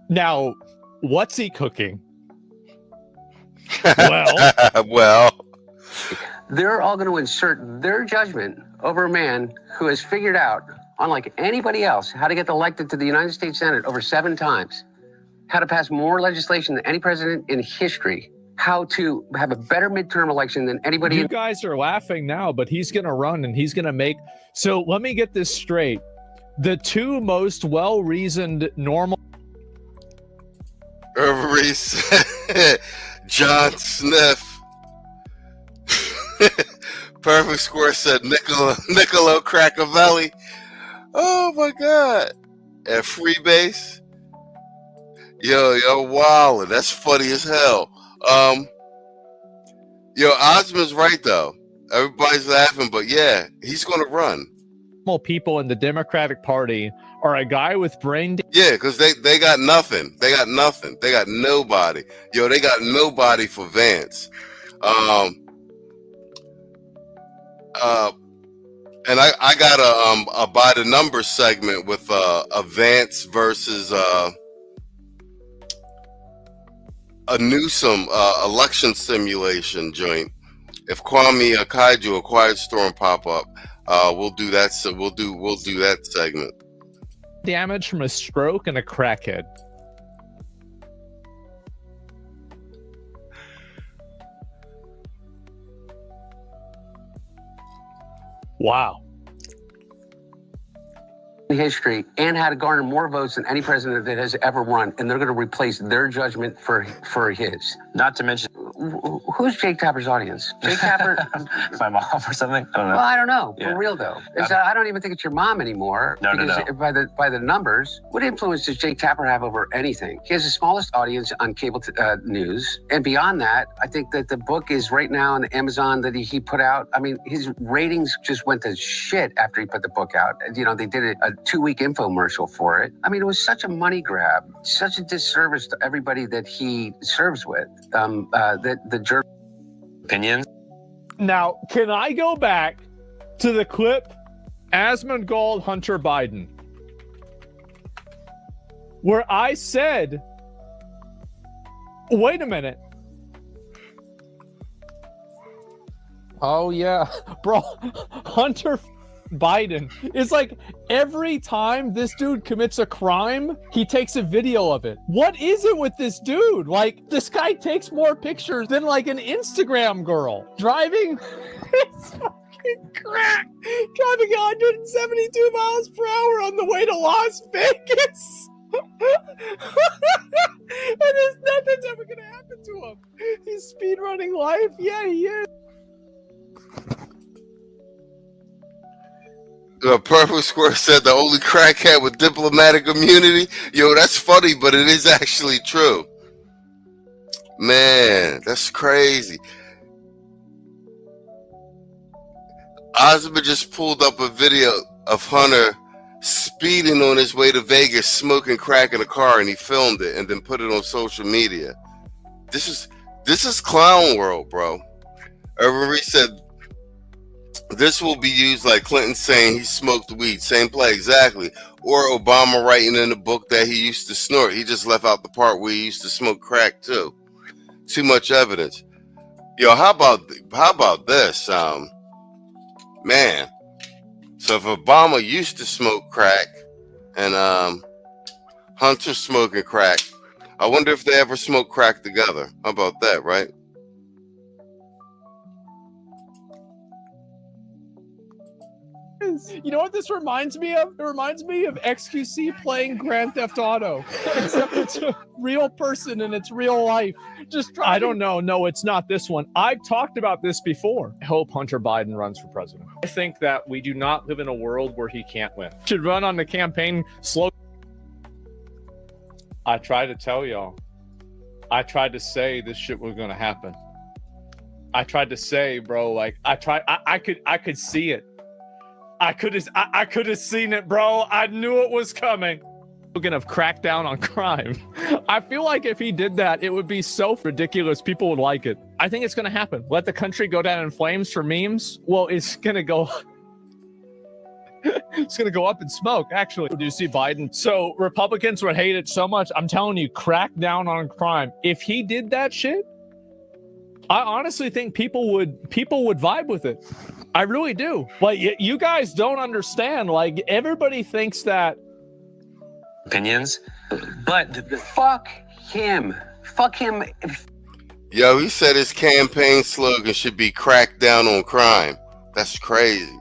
Q: Now, what's he cooking?
L: Well,
R: they're all going to insert their judgment over a man who has figured out, unlike anybody else, how to get elected to the United States Senate over 7 times. How to pass more legislation than any president in history, how to have a better midterm election than anybody.
Q: You guys are laughing now, but he's going to run and he's going to make. So let me get this straight. The 2 most well-reasoned normal.
L: John Sniff. Perfect Square said Niccolo Crackavelli. Oh my God. At Freebase. Yo, wildin'. That's funny as hell. Osmond's right though. Everybody's laughing, but yeah, he's gonna run.
Q: People in the Democratic Party are a guy with brain.
L: Yeah, because they got nothing. They got nothing. They got nobody. They got nobody for Vance. And I got a by the numbers segment with a Vance versus a Newsom election simulation joint. If Kwame Kaiju, a Quiet Storm pop up, we'll do that. So we'll do that segment.
Q: Damage from a stroke and a crackhead. Wow.
R: History and how to garner more votes than any president that has ever run, and they're going to replace their judgment for his.
S: Not to mention,
R: who's Jake Tapper's audience? Jake Tapper,
S: my mom or something. I don't know.
R: Well, I don't know.
S: Yeah.
R: For real though, I don't even think it's your mom anymore.
S: No.
R: By the numbers, what influence does Jake Tapper have over anything? He has the smallest audience on cable news, and beyond that, I think that the book is right now on the Amazon that he put out. I mean, his ratings just went to shit after he put the book out. They did a 2-week infomercial for it. I mean, it was such a money grab, such a disservice to everybody that he serves with. That the
S: opinions.
Q: Now, can I go back to the clip Asmongold Hunter Biden, where I said, wait a minute. Oh yeah, bro, Hunter Biden. It's like every time this dude commits a crime, he takes a video of it. What is it with this dude? Like, this guy takes more pictures than like an Instagram girl. Driving his fucking crack. Driving 172 miles per hour on the way to Las Vegas. And nothing's ever gonna happen to him. He's speed running life. Yeah, he is.
L: Perfect Square said the only crackhead with diplomatic immunity. Yo, that's funny, but it is actually true. Man, that's crazy. Ozma just pulled up a video of Hunter speeding on his way to Vegas, smoking crack in a car, and he filmed it and then put it on social media. This is clown world, bro. Irvin Reese said this will be used like Clinton saying he smoked weed. Same play, exactly. Or Obama writing in the book that he used to snort. He just left out the part where he used to smoke crack too. Too much evidence. Yo, how about this? Man. So if Obama used to smoke crack and Hunter smoking crack, I wonder if they ever smoked crack together. How about that, right?
Q: You know what this reminds me of? It reminds me of XQC playing Grand Theft Auto, except it's a real person and it's real life. I don't know. No, it's not this one. I've talked about this before. I hope Hunter Biden runs for president. I think that we do not live in a world where he can't win. Should run on the campaign slogan. I tried to tell y'all. I tried to say this shit was going to happen. I tried to say, bro, like I could see it. I could have seen it, bro. I knew it was coming. We're gonna crack down on crime. I feel like if he did that, it would be so ridiculous. People would like it. I think it's gonna happen. Let the country go down in flames for memes. Well, it's gonna go. It's gonna go up in smoke. Actually, do you see Biden? So Republicans would hate it so much. I'm telling you, crack down on crime. If he did that shit, I honestly think people would vibe with it. I really do. Like, you guys don't understand. Like, everybody thinks that
R: Opinions, but fuck him. Fuck him.
L: Yo, he said his campaign slogan should be crack down on crime. That's crazy.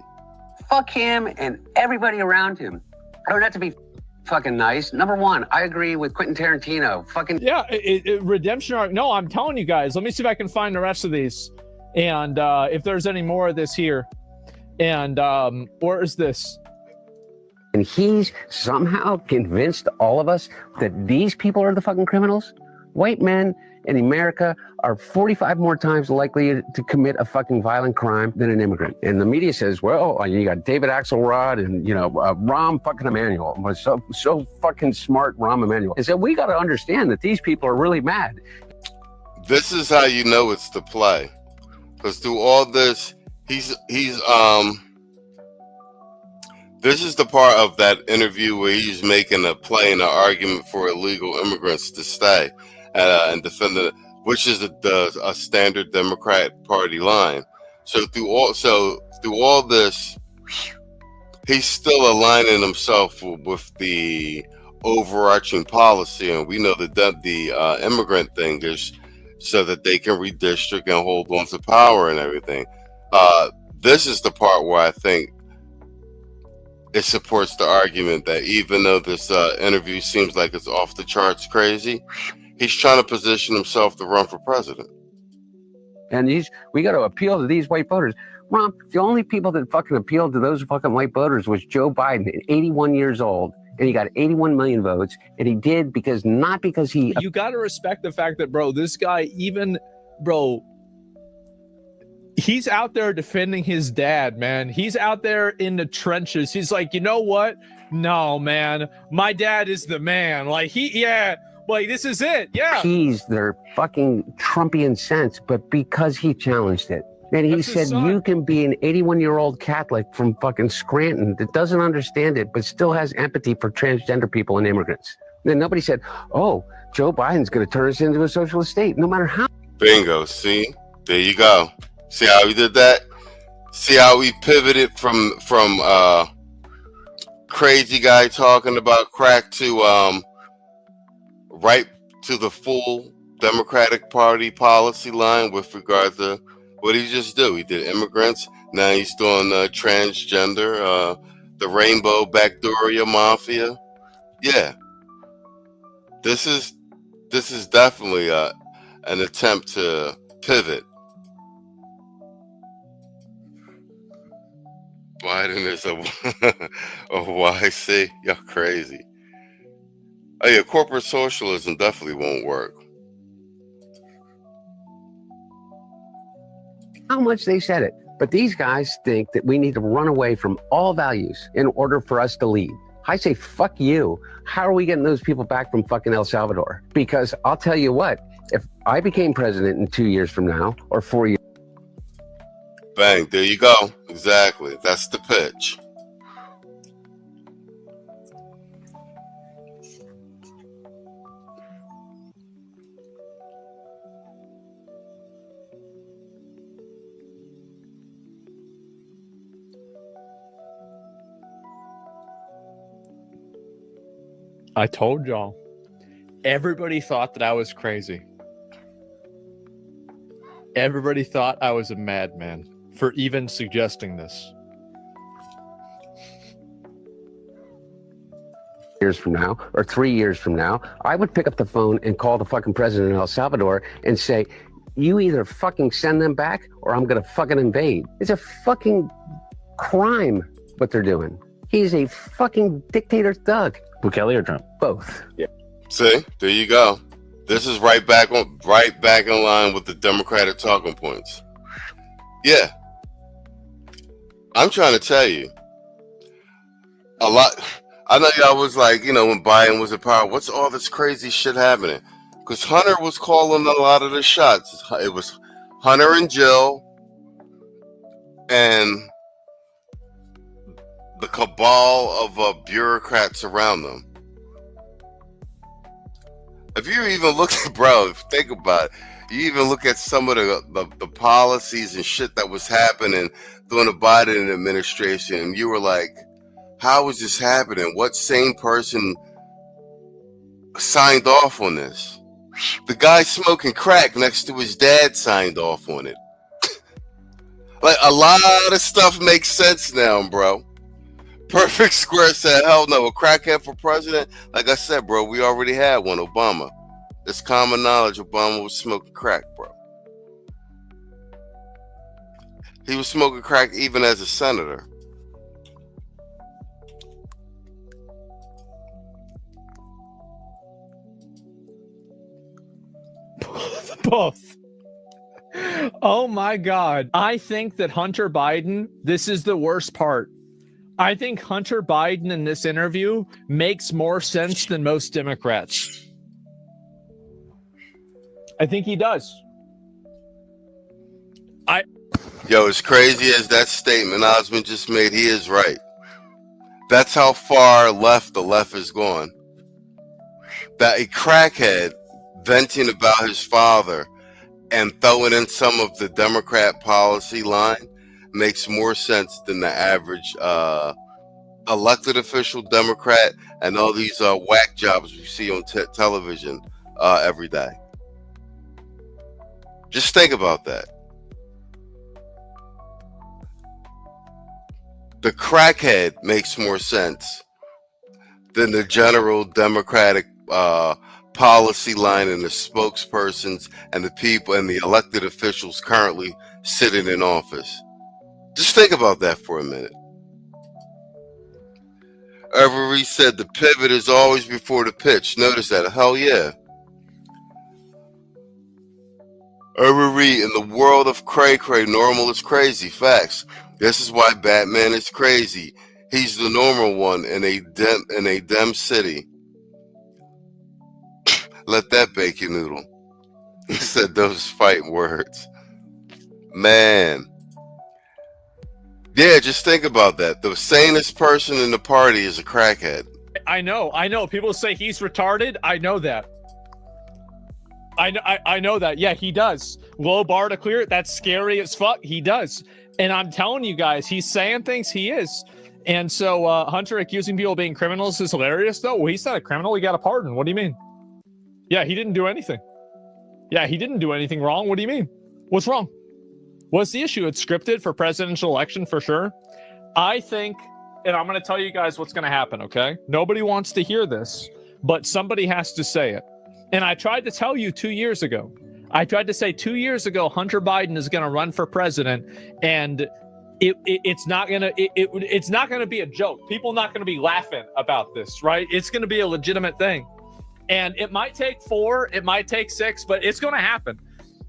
R: Fuck him and everybody around him. I don't have to be fucking nice. Number one, I agree with Quentin Tarantino. Fucking
Q: yeah, redemption arc. No, I'm telling you guys. Let me see if I can find the rest of these, and if there's any more of this here, and where is this?
R: And he's somehow convinced all of us that these people are the fucking criminals. White men in America are 45 more times likely to commit a fucking violent crime than an immigrant. And the media says, well, you got David Axelrod and, Rahm fucking Emanuel. So fucking smart, Rahm Emanuel. And so we got to understand that these people are really mad.
L: This is how you know it's the play. Because through all this, this is the part of that interview where he's making a play and an argument for illegal immigrants to stay and defending it, which is a standard Democrat Party line. So through all this, he's still aligning himself with the overarching policy, and we know that the immigrant thing is so that they can redistrict and hold on to power and everything. This is the part where I think it supports the argument that even though this interview seems like it's off the charts crazy, he's trying to position himself to run for president.
R: And we got to appeal to these white voters. Ron, the only people that fucking appealed to those fucking white voters was Joe Biden, 81 years old, and he got 81 million votes. And he did not because he...
Q: You got to respect the fact that, bro, this guy he's out there defending his dad, man. He's out there in the trenches. He's like, you know what? No, man, my dad is the man. Like, this is it. Yeah.
R: Appease their fucking Trumpian sense, but because he challenged it. And he said, you can be an 81-year-old Catholic from fucking Scranton that doesn't understand it, but still has empathy for transgender people and immigrants. Then nobody said, oh, Joe Biden's going to turn us into a socialist state, no matter how.
L: Bingo. See? There you go. See how we did that? See how we pivoted from crazy guy talking about crack to right to the full Democratic Party policy line with regard to what he just do. He did immigrants. Now he's doing transgender, the rainbow backdooria mafia. Yeah, this is definitely an attempt to pivot. Biden is a YC. Y'all crazy. Oh yeah, corporate socialism definitely won't work.
R: How much they said it. But these guys think that we need to run away from all values in order for us to lead. I say, fuck you. How are we getting those people back from fucking El Salvador? Because I'll tell you what, if I became president in 2 years from now or 4 years.
L: Bang, there you go. Exactly. That's the pitch.
Q: I told y'all. Everybody thought that I was crazy. Everybody thought I was a madman for even suggesting this.
R: Years from now or 3 years from now, I would pick up the phone and call the fucking president of El Salvador and say, you either fucking send them back or I'm going to fucking invade. It's a fucking crime what they're doing. He's a fucking dictator thug.
S: Bukele or Trump?
R: Both.
L: Yeah. See, there you go. This is right back in line with the Democratic talking points. Yeah. I'm trying to tell you. A lot. I know y'all was like, you know, when Biden was in power, what's all this crazy shit happening? Because Hunter was calling a lot of the shots. It was Hunter and Jill and the cabal of bureaucrats around them. If you even look at, bro, think about it, you even look at some of the policies and shit that was happening during the Biden administration, and you were like, how is this happening? What sane person signed off on this? The guy smoking crack next to his dad signed off on it. Like, a lot of stuff makes sense now, bro. Perfect Square said, hell no, a crackhead for president? Like I said, bro, we already had one, Obama. It's common knowledge Obama was smoking crack, bro. He was smoking crack even as a senator.
Q: Both. Oh my God. I think that Hunter Biden, this is the worst part. I think Hunter Biden in this interview makes more sense than most Democrats. I think he does.
L: Yo, as crazy as that statement Osmond just made, he is right. That's how far left the left has gone. That a crackhead venting about his father and throwing in some of the Democrat policy line makes more sense than the average elected official Democrat and all these whack jobs we see on television every day. Just think about that. The crackhead makes more sense than the general Democratic policy line and the spokespersons and the people and the elected officials currently sitting in office. Just think about that for a minute. Every said the pivot is always before the pitch. Notice that. Hell yeah. Every in the world of cray-cray, normal is crazy. Facts. This is why Batman is crazy. He's the normal one in a dem city. Let that bake your noodle. He said those fighting words. Man. Yeah, just think about that. The sanest person in the party is a crackhead.
Q: I know. People say he's retarded. I know that. I know that. Yeah, he does. Low bar to clear. That's scary as fuck. He does. And I'm telling you guys, he's saying things. He is. And so Hunter accusing people of being criminals is hilarious, though. Well, he's not a criminal. He got a pardon. What do you mean? Yeah, he didn't do anything. Yeah, he didn't do anything wrong. What do you mean? What's wrong? What's the issue? It's scripted for presidential election for sure. I think, and I'm going to tell you guys what's going to happen, okay? Nobody wants to hear this, but somebody has to say it. And I tried to tell you 2 years ago. I tried to say 2 years ago, Hunter Biden is going to run for president, and it's not gonna be a joke. People not gonna be laughing about this, right? It's gonna be a legitimate thing, and it might take 4, it might take 6, but it's gonna happen.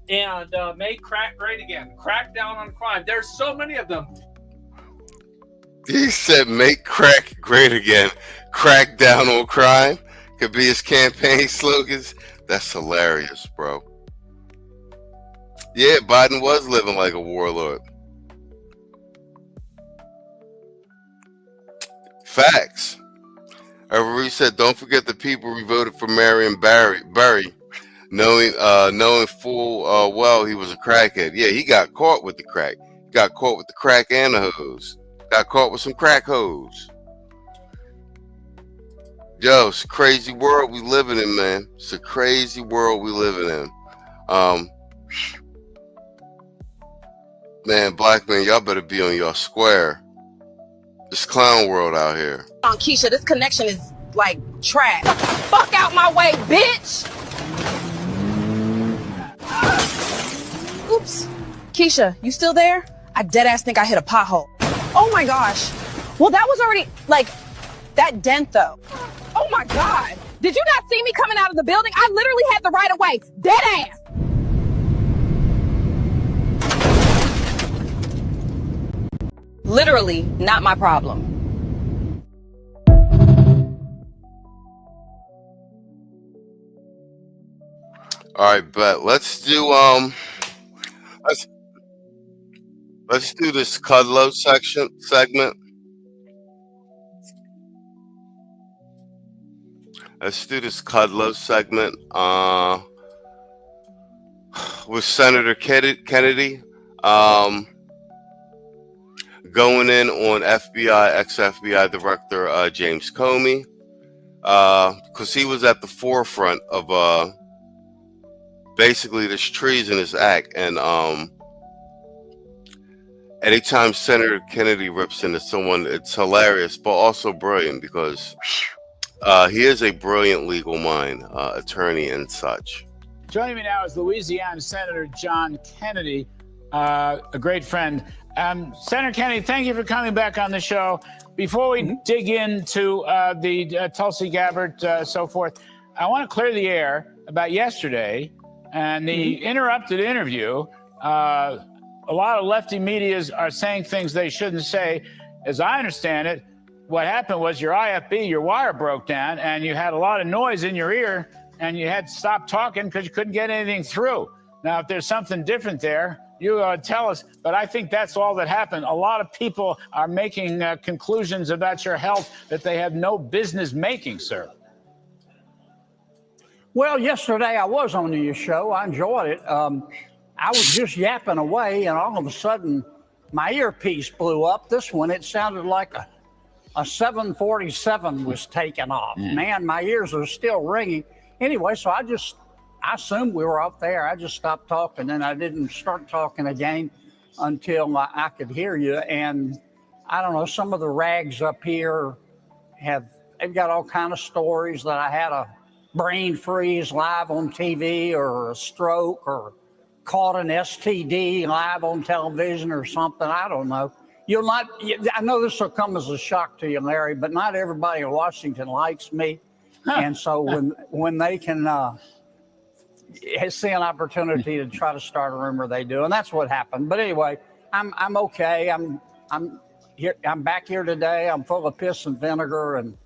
Q: And make crack great again. Crack down on crime. There's so many of them.
L: He said, "Make crack great again. Crack down on crime." Could be his campaign slogans. That's hilarious, bro. Yeah, Biden was living like a warlord. Facts. Everybody said, "Don't forget the people who voted for Marion Barry, knowing full well he was a crackhead." Yeah, he got caught with the crack. He got caught with the crack and the hose. Got caught with some crack hose. Yo, it's a crazy world we living in, man. It's a crazy world we living in. Man, black men, y'all better be on your square. This clown world out here.
J: Keisha, this connection is like trash. Fuck out my way, bitch! Oops. Keisha, you still there? I deadass think I hit a pothole. Oh my gosh. Well, that was already, like, that dent though. Oh my God. Did you not see me coming out of the building? I literally had the right of way. Deadass. Literally not my problem.
L: All right, but let's do let's do this Kudlow segment. Let's do this Kudlow segment with Senator Kennedy going in on ex-FBI Director James Comey, because he was at the forefront of basically this treasonous act. And anytime Senator Kennedy rips into someone, it's hilarious, but also brilliant, because he is a brilliant legal mind, attorney and such.
T: Joining me now is Louisiana Senator John Kennedy, a great friend. Senator Kennedy, thank you for coming back on the show. Before we dig into the Tulsi Gabbard, so forth, I want to clear the air about yesterday and the interrupted interview. A lot of lefty medias are saying things they shouldn't say. As I understand it, what happened was your IFB, your wire broke down, and you had a lot of noise in your ear, and you had to stop talking because you couldn't get anything through. Now, if there's something different there, you tell us, but I think that's all that happened. A lot of people are making conclusions about your health that they have no business making, sir.
U: Well, yesterday I was on your show. I enjoyed it. I was just yapping away, and all of a sudden, my earpiece blew up. This one, it sounded like a 747 was taking off. Man, my ears are still ringing. Anyway, so I assumed we were up there. I just stopped talking, and I didn't start talking again until I could hear you. And I don't know, some of the rags up here they've got all kind of stories that I had a brain freeze live on TV, or a stroke, or caught an STD live on television or something. I don't know. I know this will come as a shock to you, Larry, but not everybody in Washington likes me. And so when they can see an opportunity to try to start a rumor, they do. And that's what happened. But anyway, I'm okay. I'm here. I'm back here today. I'm full of piss and vinegar, and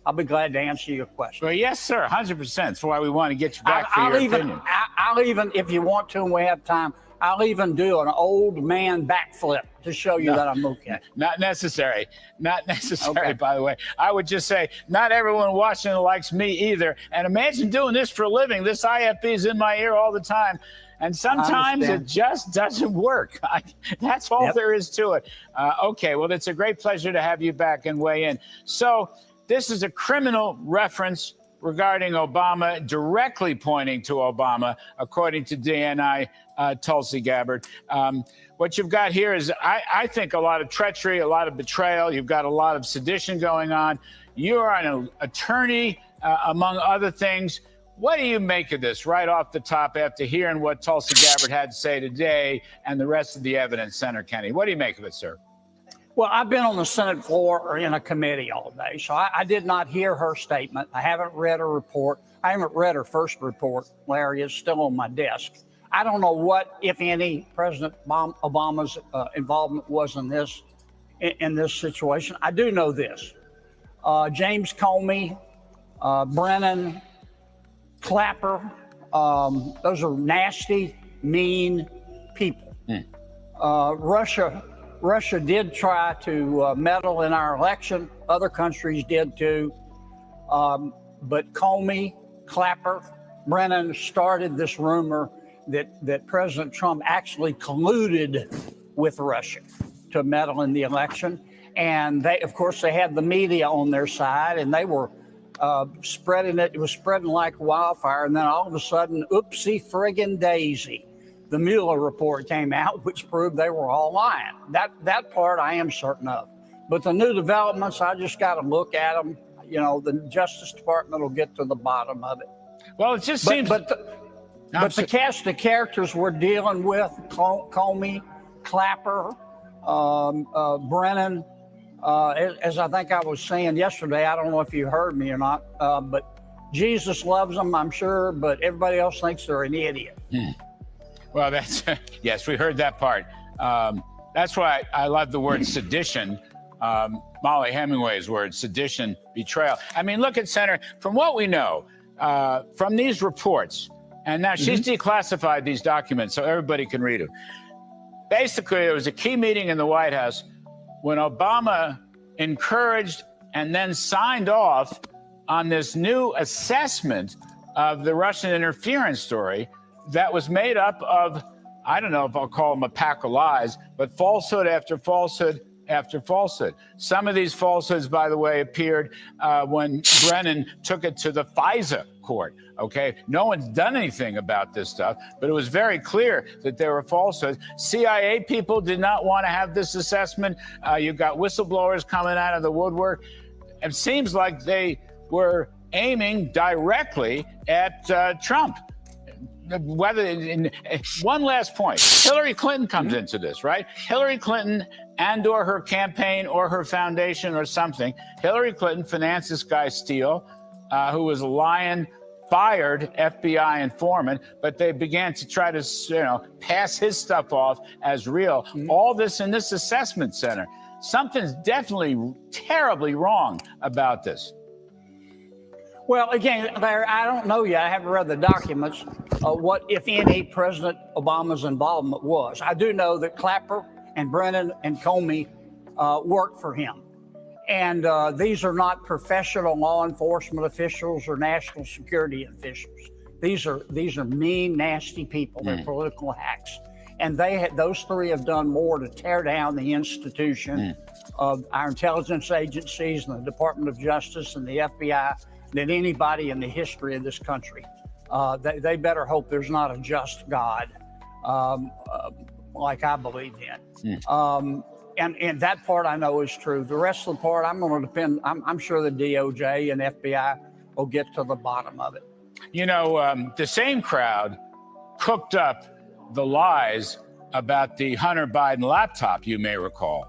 U: I'll be glad to answer your question.
T: Well, yes, sir, 100%. That's why we want to get you back for your opinion.
U: I'll even, if you want to and we have time, I'll even do an old man backflip to show you that I'm okay.
T: Not necessary. Not necessary, by the way. I would just say, not everyone in Washington likes me either. And imagine doing this for a living. This IFB is in my ear all the time. And sometimes it just doesn't work. That's all there is to it. Okay, well, it's a great pleasure to have you back and weigh in. So this is a criminal reference regarding Obama, directly pointing to Obama, according to DNI Tulsi Gabbard. What you've got here is, I think, a lot of treachery, a lot of betrayal. You've got a lot of sedition going on. You are an attorney, among other things. What do you make of this right off the top after hearing what Tulsi Gabbard had to say today and the rest of the evidence, Senator Kennedy? What do you make of it, sir?
U: Well, I've been on the Senate floor or in a committee all day, so I did not hear her statement. I haven't read her report. I haven't read her first report, Larry. It's still on my desk. I don't know what, if any, President Obama's involvement was in this situation. I do know this. James Comey, Brennan, Clapper, those are nasty, mean people. Russia did try to meddle in our election. Other countries did too. But Comey, Clapper, Brennan started this rumor that President Trump actually colluded with Russia to meddle in the election. And they, of course, they had the media on their side, and they were spreading it. It was spreading like wildfire. And then all of a sudden, oopsie friggin' daisy, the Mueller report came out, which proved they were all lying. That part I am certain of. But the new developments, I just got to look at them. You know, the Justice Department will get to the bottom of it.
T: Well, it just seems.
U: But the cast of characters we're dealing with, Comey, Clapper, Brennan, as I think I was saying yesterday, I don't know if you heard me or not, but Jesus loves them, I'm sure, but everybody else thinks they're an idiot.
T: Well, that's yes, we heard that part. That's why I love the word sedition. Molly Hemingway's word, sedition, betrayal. I mean, look at Senator, from what we know, from these reports, and now she's declassified these documents so everybody can read them. Basically, there was a key meeting in the White House when Obama encouraged and then signed off on this new assessment of the Russian interference story that was made up of, I don't know if I'll call them a pack of lies, but falsehood after falsehood after falsehood. Some of these falsehoods, by the way, appeared when Brennan took it to the FISA court. Okay, no one's done anything about this stuff, but it was very clear that there were falsehoods. CIA people did not want to have this assessment. You've got whistleblowers coming out of the woodwork. It seems like they were aiming directly at Trump. One last point, Hillary Clinton comes into this, right? Hillary Clinton or her campaign or her foundation or something. Hillary Clinton financed this guy Steele, who was a lying, fired FBI informant, but they began to try to, pass his stuff off as real. All this in this assessment center. Something's definitely terribly wrong about this.
U: Well, again, Larry, I don't know yet. I haven't read the documents. What, if any, President Obama's involvement was. I do know that Clapper and Brennan and Comey worked for him. And these are not professional law enforcement officials or national security officials. These are mean, nasty people. They're political hacks. And those three have done more to tear down the institution of our intelligence agencies and the Department of Justice and the FBI than anybody in the history of this country. They better hope there's not a just God like I believe in. And that part I know is true. The rest of the part, I'm going to depend. I'm sure the DOJ and FBI will get to the bottom of it.
T: The same crowd cooked up the lies about the Hunter Biden laptop, you may recall,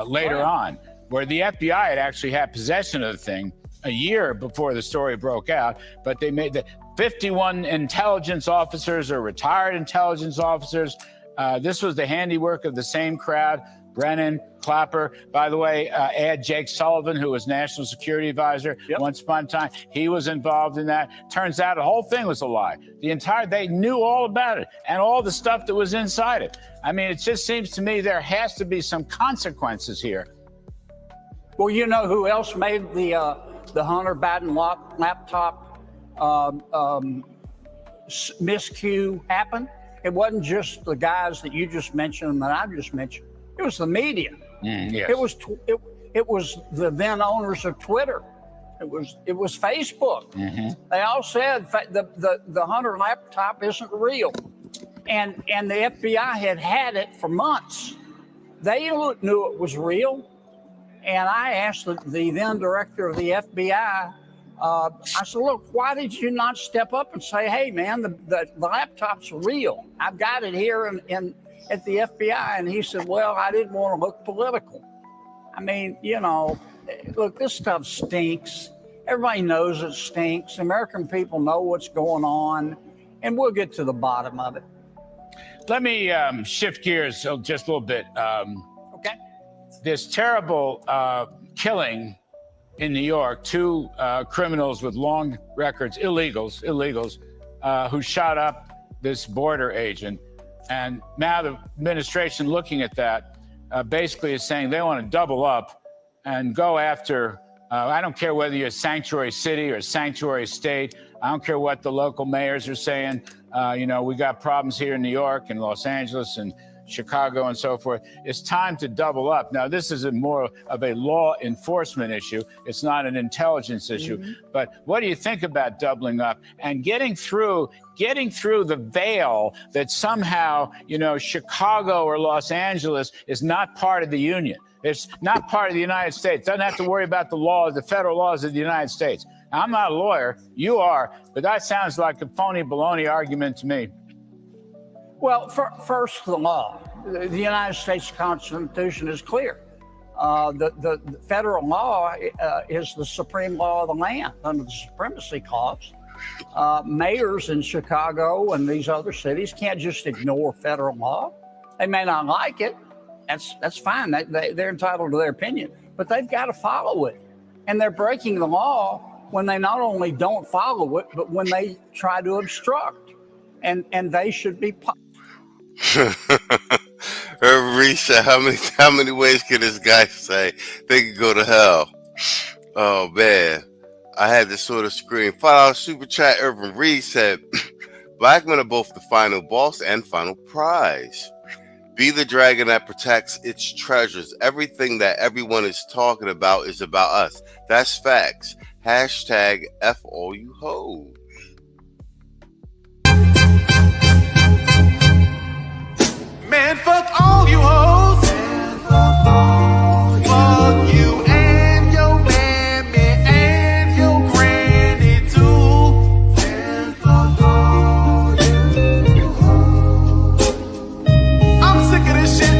T: later on, where the FBI had actually had possession of the thing a year before the story broke out, but they made the 51 intelligence officers or retired intelligence officers. This was the handiwork of the same crowd. Brennan, Clapper, by the way, add Jake Sullivan, who was National Security Advisor once upon a time. He was involved in that. Turns out the whole thing was a lie. They knew all about it and all the stuff that was inside it. I mean, it just seems to me there has to be some consequences here.
U: Well, you know who else made the Hunter Biden laptop miscue happen? It wasn't just the guys that you just mentioned and that I just mentioned. It was the media.
T: Yes.
U: It was the then owners of Twitter. It was Facebook. They all said the Hunter laptop isn't real, and the FBI had it for months. They knew it was real, and I asked the then director of the FBI. I said, "Look, why did you not step up and say, hey, man, the laptop's real. I've got it here at the FBI." And he said, "Well, I didn't want to look political." I mean, you know, look, this stuff stinks. Everybody knows it stinks. American people know what's going on, and we'll get to the bottom of it.
T: Let me shift gears just a little bit.
U: Okay.
T: This terrible killing in New York, two criminals with long records, illegals, who shot up this border agent. And now the administration looking at that basically is saying they want to double up and go after, I don't care whether you're a sanctuary city or a sanctuary state. I don't care what the local mayors are saying. You know, we got problems here in New York and Los Angeles and Chicago and so forth. It's time to double up. Now, this is more of a law enforcement issue. It's not an intelligence issue. But what do you think about doubling up and getting through the veil that somehow, you know, Chicago or Los Angeles is not part of the union? It's not part of the United States. Doesn't have to worry about the laws, the federal laws of the United States. Now, I'm not a lawyer. You are. But that sounds like a phony baloney argument to me.
U: Well, first, the law. The United States Constitution is clear. The federal law is the supreme law of the land under the Supremacy Clause. Mayors in Chicago and these other cities can't just ignore federal law. They may not like it. That's fine. They're entitled to their opinion, but they've got to follow it. And they're breaking the law when they not only don't follow it, but when they try to obstruct. And they should be
L: Risha, how many ways can this guy say they can go to hell? Oh man, I had to sort of scream. $5 super chat. Urban Reed said, "Black men are both the final boss and final prize. Be the dragon that protects its treasures. Everything that everyone is talking about is about us. That's facts. Hashtag F all you hoes."
N: Man, fuck all you hoes. Fuck you and your mammy and your granny too. Man, fuck all you hoes. I'm sick of this shit.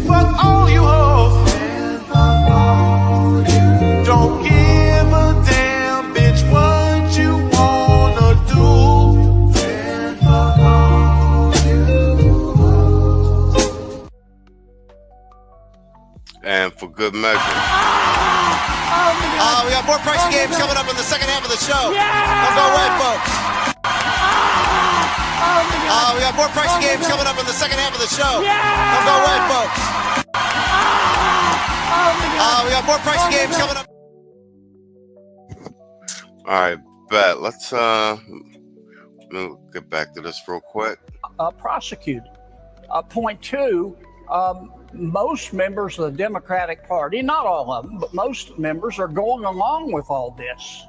N: Fuck all you hoes. Man, fuck all you. Don't give a damn, bitch, what you wanna do. Man, fuck all you.
L: And for good measure.
A: We got more pricing games coming up in the second half of the show. Don't go away, folks. We got more pricing games coming up in the second half of the show. Don't go away, folks. We got more pricing games coming up.
L: All right, bet. Let's we'll get back to this real quick.
U: Prosecuted. Point two, most members of the Democratic Party, not all of them, but most members are going along with all this.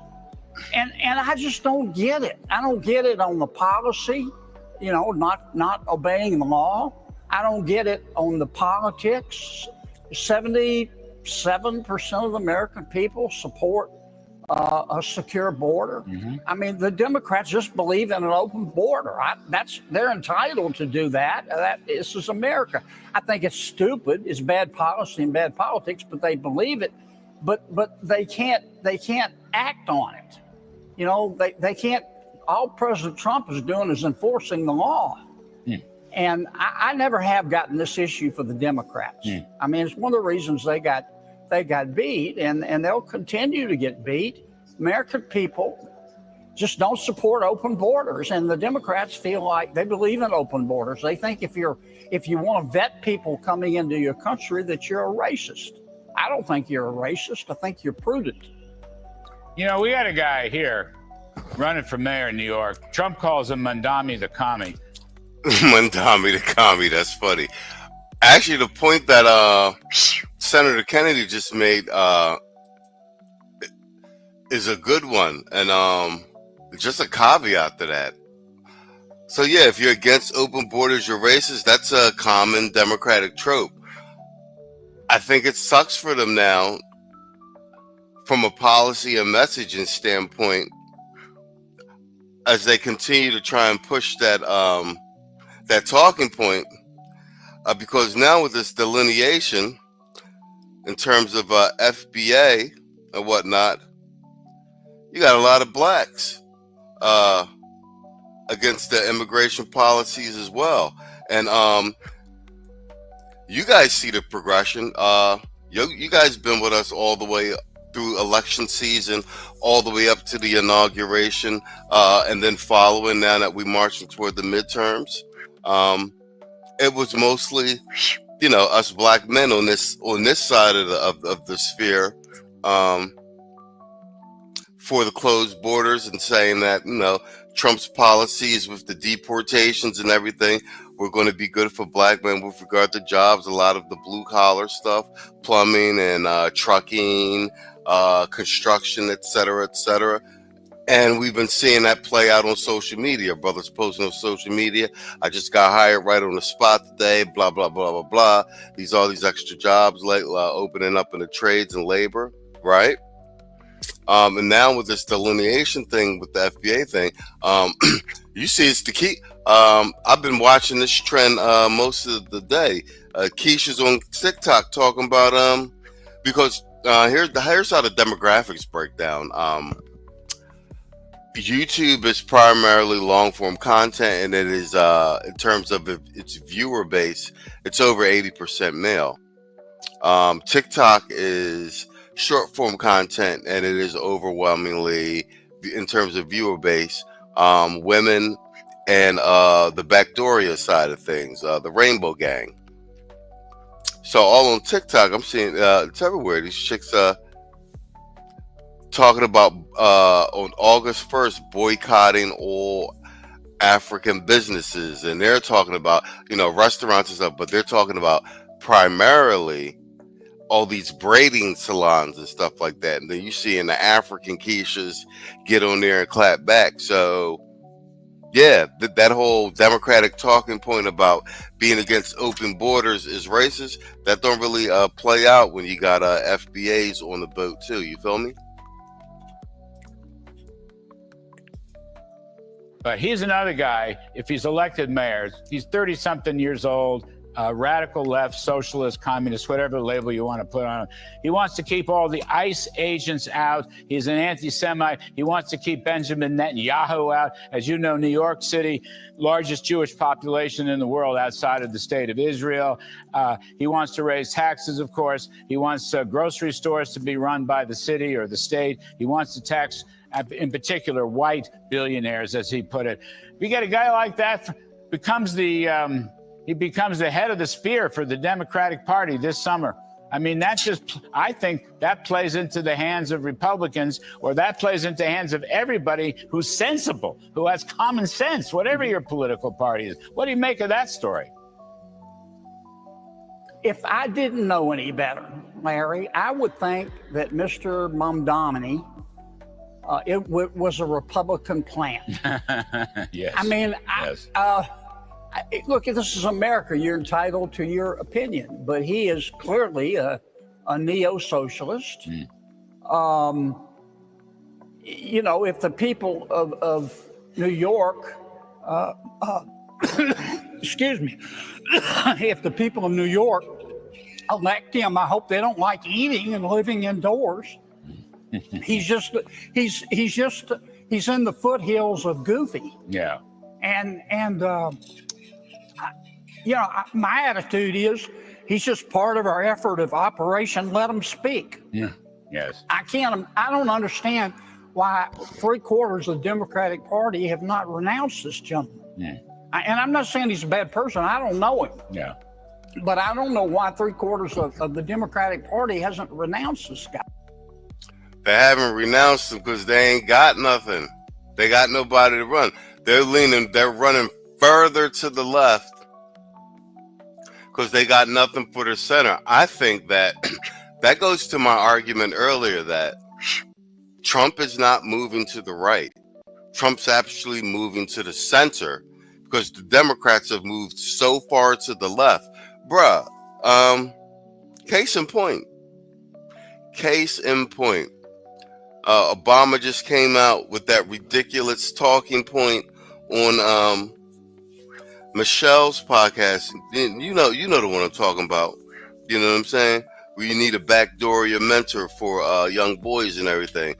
U: And I just don't get it. I don't get it on the policy, you know, not obeying the law. I don't get it on the politics. 77% of the American people support a secure border. I mean, the Democrats just believe in an open border. They're entitled to do that. This is America. I think it's stupid. It's bad policy and bad politics, but they believe it. But they can't act on it. You know, they can't. All President Trump is doing is enforcing the law. And I never have gotten this issue for the Democrats. I mean, it's one of the reasons they got beat, and they'll continue to get beat. American people just don't support open borders, and the Democrats feel like they believe in open borders. They think if you want to vet people coming into your country that you're a racist. I don't think you're a racist. I think you're prudent.
T: You know, we got a guy here running for mayor in New York. Trump calls him Mandami the commie.
L: Mandami the commie. That's funny. Actually, the point that Senator Kennedy just made is a good one, and just a caveat to that. So yeah, if you're against open borders, you're racist. That's a common Democratic trope. I think it sucks for them now, from a policy and messaging standpoint, as they continue to try and push that talking point. Because now with this delineation, in terms of FBA and whatnot, you got a lot of blacks against the immigration policies as well. And you guys see the progression. You guys been with us all the way through election season, all the way up to the inauguration, and then following now that we're marching toward the midterms. It was mostly, us black men on this side of the sphere, for the closed borders, and saying that Trump's policies with the deportations and everything were going to be good for black men with regard to jobs. A lot of the blue collar stuff, plumbing and trucking, construction, et cetera. And we've been seeing that play out on social media. Brothers posting on social media, I just got hired right on the spot today, blah, blah, blah, blah, blah. All these extra jobs opening up in the trades and labor, right? And now with this delineation thing, with the FBA thing, you see it's the key. I've been watching this trend most of the day. Keisha's on TikTok talking about, because here's how the demographics break down. YouTube is primarily long form content, and it is in terms of its viewer base, it's over 80% male. TikTok is short form content, and it is overwhelmingly, in terms of viewer base, women and the Backdoria side of things, the Rainbow Gang. So all on TikTok, I'm seeing it's everywhere. These chicks talking about on August 1st boycotting all African businesses, and they're talking about restaurants and stuff, but they're talking about primarily all these braiding salons and stuff like that. And then you see in the African Keishas get on there and clap back. So yeah, that whole Democratic talking point about being against open borders is racist. That don't really play out when you got FBAs on the boat too. You feel me?
T: But he's another guy, if he's elected mayor, he's 30-something years old, radical left, socialist, communist, whatever label you want to put on him. He wants to keep all the ICE agents out. He's an anti-Semite. He wants to keep Benjamin Netanyahu out. As you know, New York City, largest Jewish population in the world outside of the state of Israel. He wants to raise taxes, of course. He wants grocery stores to be run by the city or the state. He wants to tax, in particular, white billionaires, as he put it. If you get a guy like that, he becomes the head of the spear for the Democratic Party this summer. I mean, I think that plays into the hands of Republicans, or that plays into the hands of everybody who's sensible, who has common sense, whatever your political party is. What do you make of that story?
U: If I didn't know any better, Larry, I would think that Mr. Mamdani, it was a Republican plan.
T: Yes.
U: I mean,
T: yes.
U: Look, this is America. You're entitled to your opinion, but he is clearly a neo-socialist. If the people of New York, excuse me, if the people of New York elect him, I hope they don't like eating and living indoors. He's in the foothills of goofy.
T: Yeah.
U: And my attitude is he's just part of our effort of Operation Let Him Speak.
T: Yeah. Yes.
U: I don't understand why 3/4 of the Democratic Party have not renounced this gentleman.
T: Yeah.
U: And I'm not saying he's a bad person. I don't know him.
T: Yeah.
U: But I don't know why 3/4 of the Democratic Party hasn't renounced this guy.
L: They haven't renounced him because they ain't got nothing. They got nobody to run. They're running further to the left because they got nothing for the center. I think that that goes to my argument earlier that Trump is not moving to the right. Trump's actually moving to the center because the Democrats have moved so far to the left. Bruh, case in point. Obama just came out with that ridiculous talking point on Michelle's podcast. You know the one I'm talking about. You know what I'm saying? where you need a backdoor mentor for young boys and everything.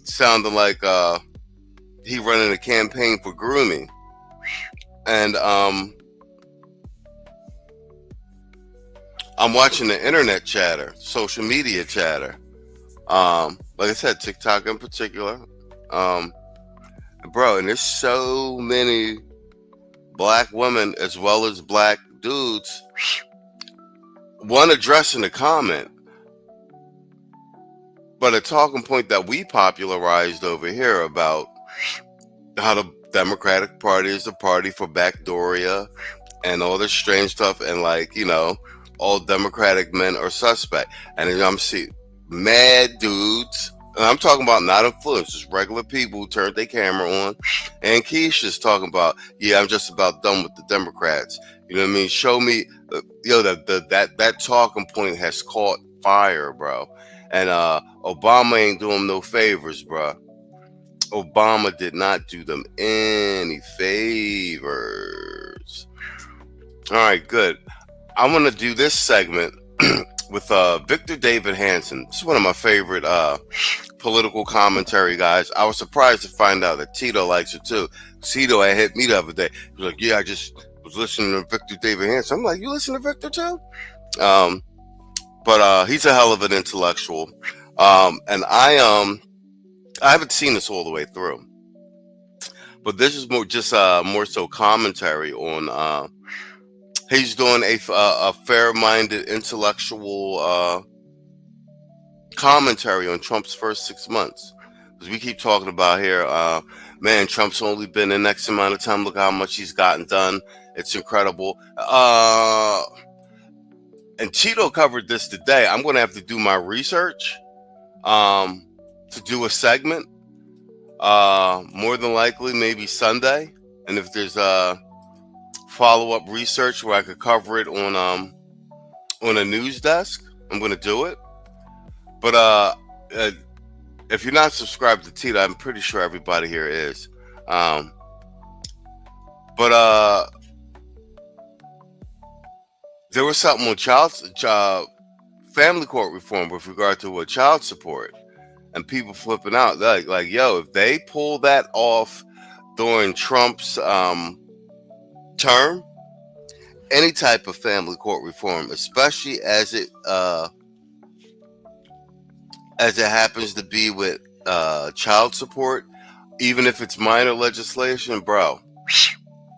L: Sounding like he running a campaign for grooming. And I'm watching the internet chatter, social media chatter. Like I said, TikTok in particular. Bro, and there's so many black women as well as black dudes, one addressing the comment, but a talking point that we popularized over here about how the Democratic Party is the party for backdooria and all this strange stuff, and all Democratic men are suspect. And then I'm seeing mad dudes, and I'm talking about not influencers, regular people who turned their camera on. And Keisha's talking about, I'm just about done with the Democrats. You know what I mean? Show me, that talking point has caught fire, bro. And Obama ain't doing no favors, bro. Obama did not do them any favors. All right, good. I want to do this segment with Victor David Hanson. This is one of my favorite political commentary guys. I was surprised to find out that Tito likes it too. Tito had hit me the other day. He was like, I just was listening to Victor David Hanson. I'm like, you listen to Victor too? But he's a hell of an intellectual. And I haven't seen this all the way through. But this is more so commentary on he's doing a fair-minded intellectual commentary on Trump's first 6 months. Because we keep talking about here, man, Trump's only been in X amount of time. Look how much he's gotten done. It's incredible. And Cheeto covered this today. I'm going to have to do my research to do a segment. More than likely, maybe Sunday. And if there's follow-up research where I could cover it on a news desk, I'm going to do it. But if you're not subscribed to Tito, I'm pretty sure everybody here is. But there was something on family court reform with regard to child support, and people flipping out like, yo, if they pull that off during Trump's term, any type of family court reform, especially as it happens to be with child support, even if it's minor legislation, bro,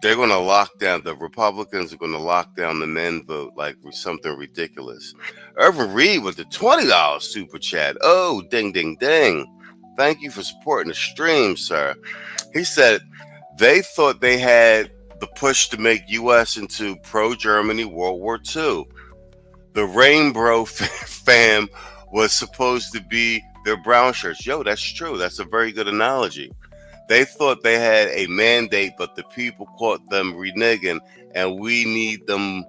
L: they're going to lock down, the Republicans are going to lock down the men vote like something ridiculous. Irvin Reed with the $20 super chat. Oh, ding, ding, ding. Thank you for supporting the stream, sir. He said they thought they had the push to make U.S. into pro-Germany World War II. The Rainbow fam was supposed to be their brown shirts. Yo, that's true. That's a very good analogy. They thought they had a mandate, but the people caught them reneging, and we need them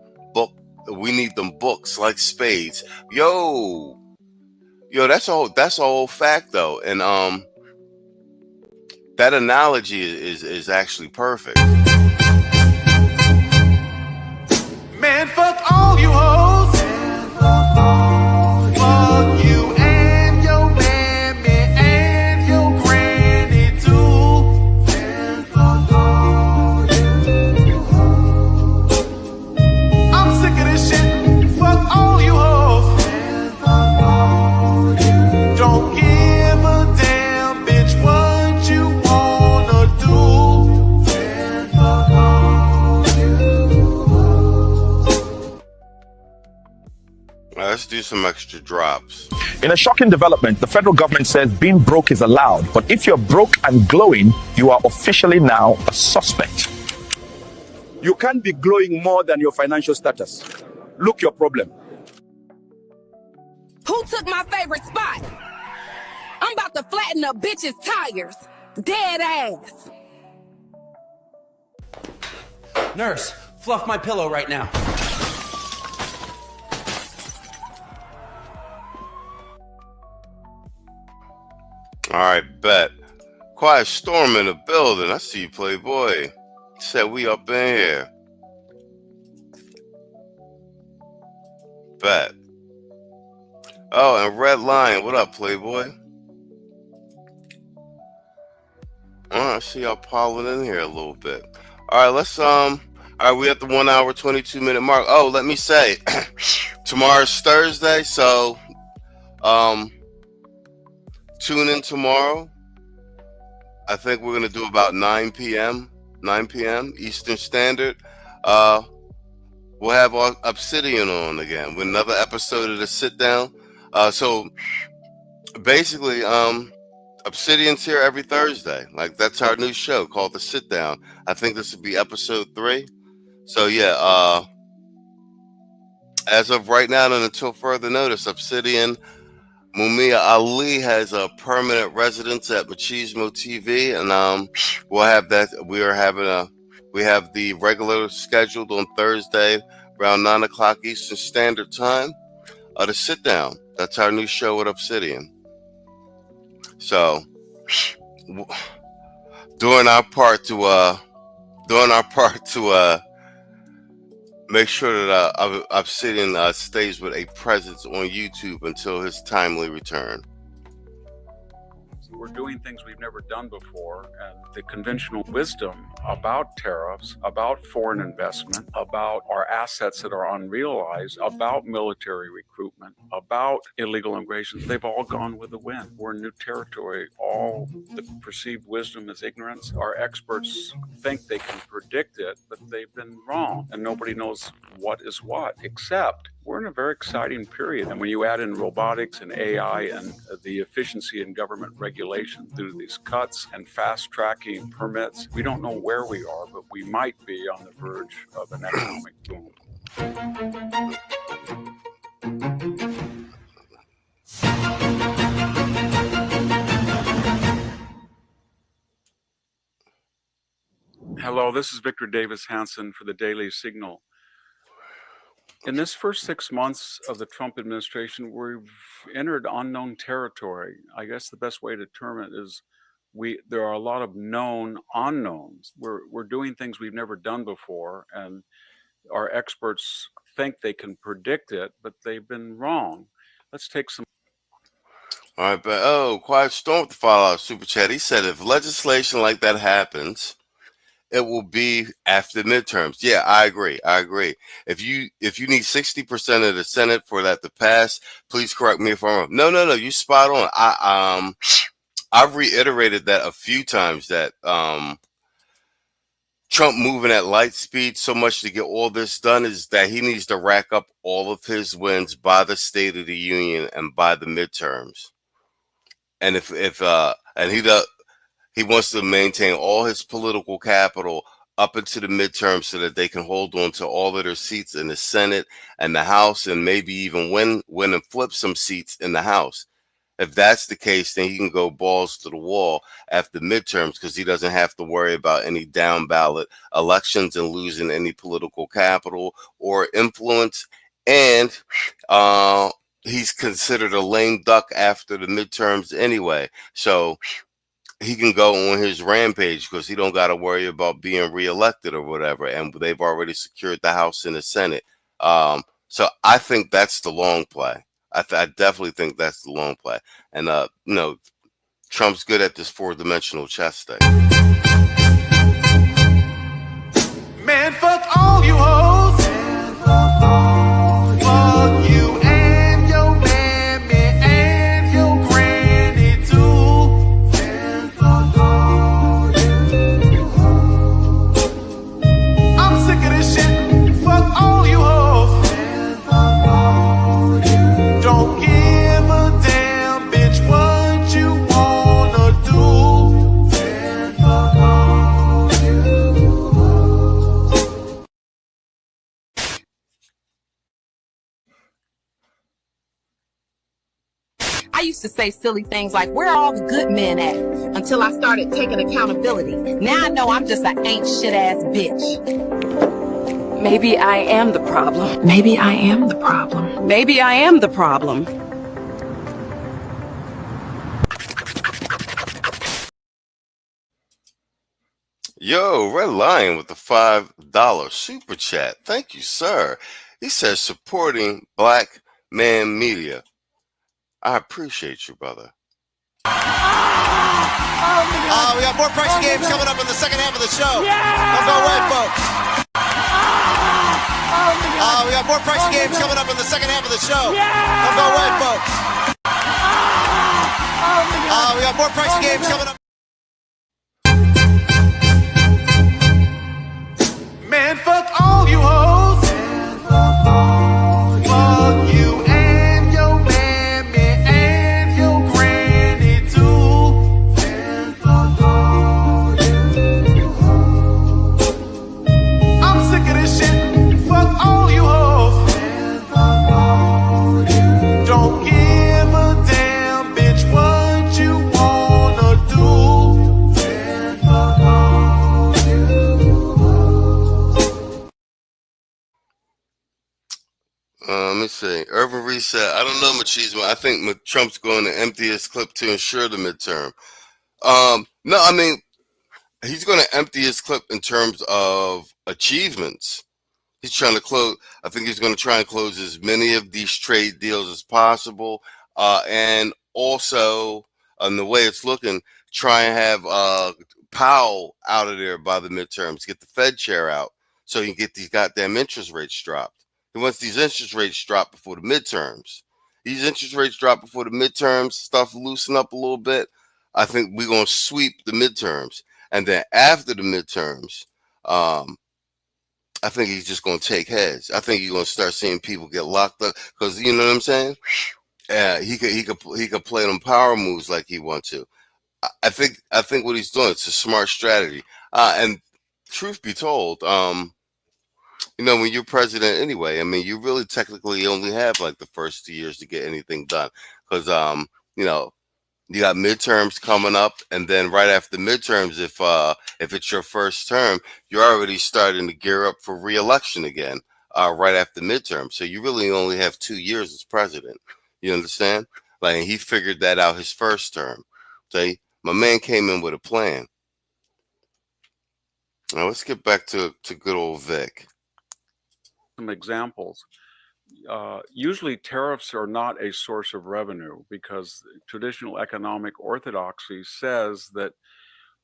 L: books like spades. Yo, that's a whole fact though, and that analogy is actually perfect.
N: Man, fuck all you hoes. Fuck you and your mammy and your granny too. Man, fuck all you hoes. I'm sick of this shit. Fuck all you hoes. Man, fuck all you. Don't give a damn, bitch, what you wanna do. Man, fuck all you.
L: Let's do some extra drops.
B: In a shocking development, the federal government says being broke is allowed, but if you're broke and glowing, you are officially now a suspect.
C: You can't be glowing more than your financial status. Look your problem.
J: Who took my favorite spot? I'm about to flatten a bitch's tires. Dead ass.
H: Nurse, fluff my pillow right now.
L: All right, bet. Quiet storm in the building. I see you, Playboy. Said we up in here. Bet. Oh, and Red Lion, what up, Playboy? I see y'all piling in here a little bit. All right, let's all right, we at the 1 hour 22-minute mark. Oh, let me say, tomorrow's Thursday, so tune in tomorrow. I think we're gonna do about 9 p.m. Eastern Standard. We'll have our Obsidian on again with another episode of the Sit Down. So basically, Obsidian's here every Thursday. Like, that's our new show called The Sit Down. I think this will be episode 3. So yeah, as of right now and until further notice, Obsidian Mumia Ali has a permanent residence at Machismo TV, and we'll have that. We have the regular scheduled on Thursday around 9 o'clock Eastern Standard Time. The Sit Down. That's our new show with Obsidian. So, doing our part to make sure that Obsidian stays with a presence on YouTube until his timely return.
I: We're doing things we've never done before, and the conventional wisdom about tariffs, about foreign investment, about our assets that are unrealized, about military recruitment, about illegal immigration, they've all gone with the wind. We're in new territory. All the perceived wisdom is ignorance. Our experts think they can predict it, but they've been wrong, and nobody knows what is what, except we're in a very exciting period. And when you add in robotics and AI and the efficiency in government regulation through these cuts and fast tracking permits, we don't know where we are, but we might be on the verge of an economic boom. Hello, this is Victor Davis Hanson for the Daily Signal. In this first 6 months of the Trump administration, we've entered unknown territory. I guess the best way to term it is there are a lot of known unknowns. We're doing things we've never done before, and our experts think they can predict it, but they've been wrong. Let's take some.
L: All right, but Quiet Storm with the Fallout Super Chat. He said if legislation like that happens, it will be after midterms. Yeah, I agree. If you need 60% of the Senate for that to pass, please correct me if I'm wrong. No, you spot on. I've reiterated that a few times that Trump moving at light speed so much to get all this done is that he needs to rack up all of his wins by the State of the Union and by the midterms. And he wants to maintain all his political capital up into the midterm so that they can hold on to all of their seats in the Senate and the House, and maybe even win and flip some seats in the House. If that's the case, then he can go balls to the wall after midterms because he doesn't have to worry about any down ballot elections and losing any political capital or influence. And he's considered a lame duck after the midterms anyway. So he can go on his rampage because he don't got to worry about being reelected or whatever. And they've already secured the House and the Senate. So I think that's the long play. I definitely think that's the long play. And, Trump's good at this 4-dimensional chess thing.
N: Man, fuck all you hoes. Fuck you and your mammy and your granny too. I'm sick of this shit. Fuck all you hoes. Don't give a damn, bitch, what you wanna do. Fuck all you hoes.
J: I used to say silly things like, where are all the good men at? Until I started taking accountability. Now I know I'm just an ain't shit ass bitch.
O: Maybe I am the problem. Maybe I am the problem. Maybe I am the problem.
L: Yo, Red Lion with the $5 super chat. Thank you, sir. He says supporting black man media. I appreciate you, brother.
A: We got more pricey games coming up in the second half of the show. Don't go away, folks. We got more pricey games coming up in the second half of the show. Don't go away, folks. We got more pricey games coming up.
N: Man, fuck all you hoes. Fuck you and your mammy and your granny too. And fuck all you hoes. I'm sick of this shit. Fuck all you hoes. And fuck all you. Don't give a damn, bitch, what you wanna do. And fuck all you hoes.
L: Let me see. Urban Reset. I don't know, Machismo. I think Trump's going to empty his clip to ensure the midterm. No, I mean, he's going to empty his clip in terms of achievements. He's trying to close. I think he's going to try and close as many of these trade deals as possible. And also, on the way it's looking, try and have Powell out of there by the midterms. Get the Fed chair out so he can get these goddamn interest rates dropped. He wants these interest rates dropped before the midterms. These interest rates drop before the midterms, stuff loosen up a little bit. I think we're going to sweep the midterms. And then after the midterms, I think he's just going to take heads. I think you're going to start seeing people get locked up because, you know what I'm saying? He could play them power moves like he wants to. I think what he's doing, it's a smart strategy. And truth be told, you know, when you're president anyway, I mean, you really technically only have like the first 2 years to get anything done because, you know, you got midterms coming up, and then right after the midterms, if it's your first term, you're already starting to gear up for re-election again right after midterm. So you really only have 2 years as president. You understand? Like he figured that out his first term. So my man came in with a plan. Now let's get back to good old Vic.
I: Some examples. Usually tariffs are not a source of revenue because traditional economic orthodoxy says that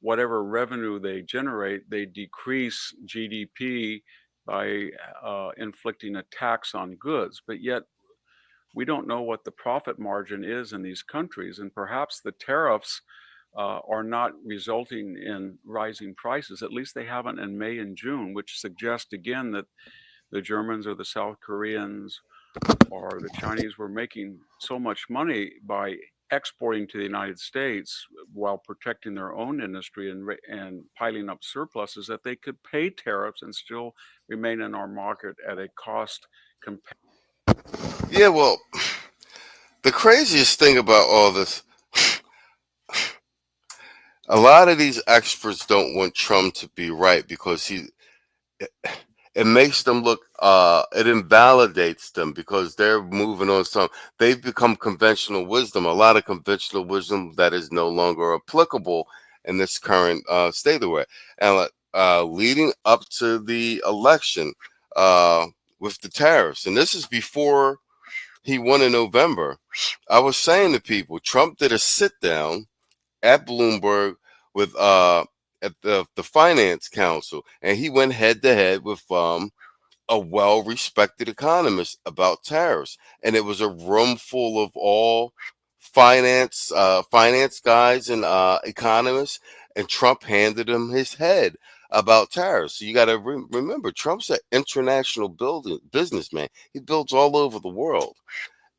I: whatever revenue they generate, they decrease GDP by inflicting a tax on goods. But yet we don't know what the profit margin is in these countries, and perhaps the tariffs are not resulting in rising prices. At least they haven't in May and June, which suggests again that the Germans or the South Koreans or the Chinese were making so much money by exporting to the United States while protecting their own industry and piling up surpluses that they could pay tariffs and still remain in our market at a cost competitive.
L: Yeah, well, the craziest thing about all this, a lot of these experts don't want Trump to be right because it makes them look, it invalidates them because they're moving on they've become conventional wisdom, a lot of conventional wisdom that is no longer applicable in this current state of way. And leading up to the election with the tariffs, and this is before he won in November, I was saying to people, Trump did a sit down at Bloomberg with at the Finance Council, and he went head to head with a well-respected economist about tariffs, and it was a room full of all finance guys and economists, and Trump handed him his head about tariffs. So you got to remember, Trump's an international businessman. He builds all over the world,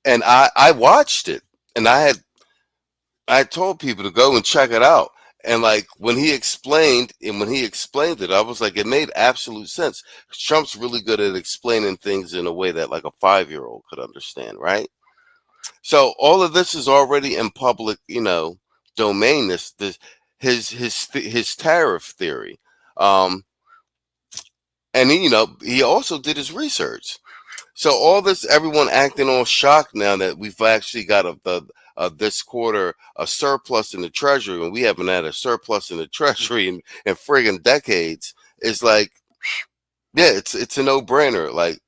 L: and I watched it, and I told people to go and check it out. And like when he explained it, I was like, it made absolute sense. Trump's really good at explaining things in a way that like a 5-year-old could understand, right? So all of this is already in public, you know, domain. His tariff theory, and he also did his research. So all this, everyone acting all shocked now that we've actually got this quarter a surplus in the treasury, and we haven't had a surplus in the treasury in friggin' decades. Is like, yeah, it's a no-brainer. Like,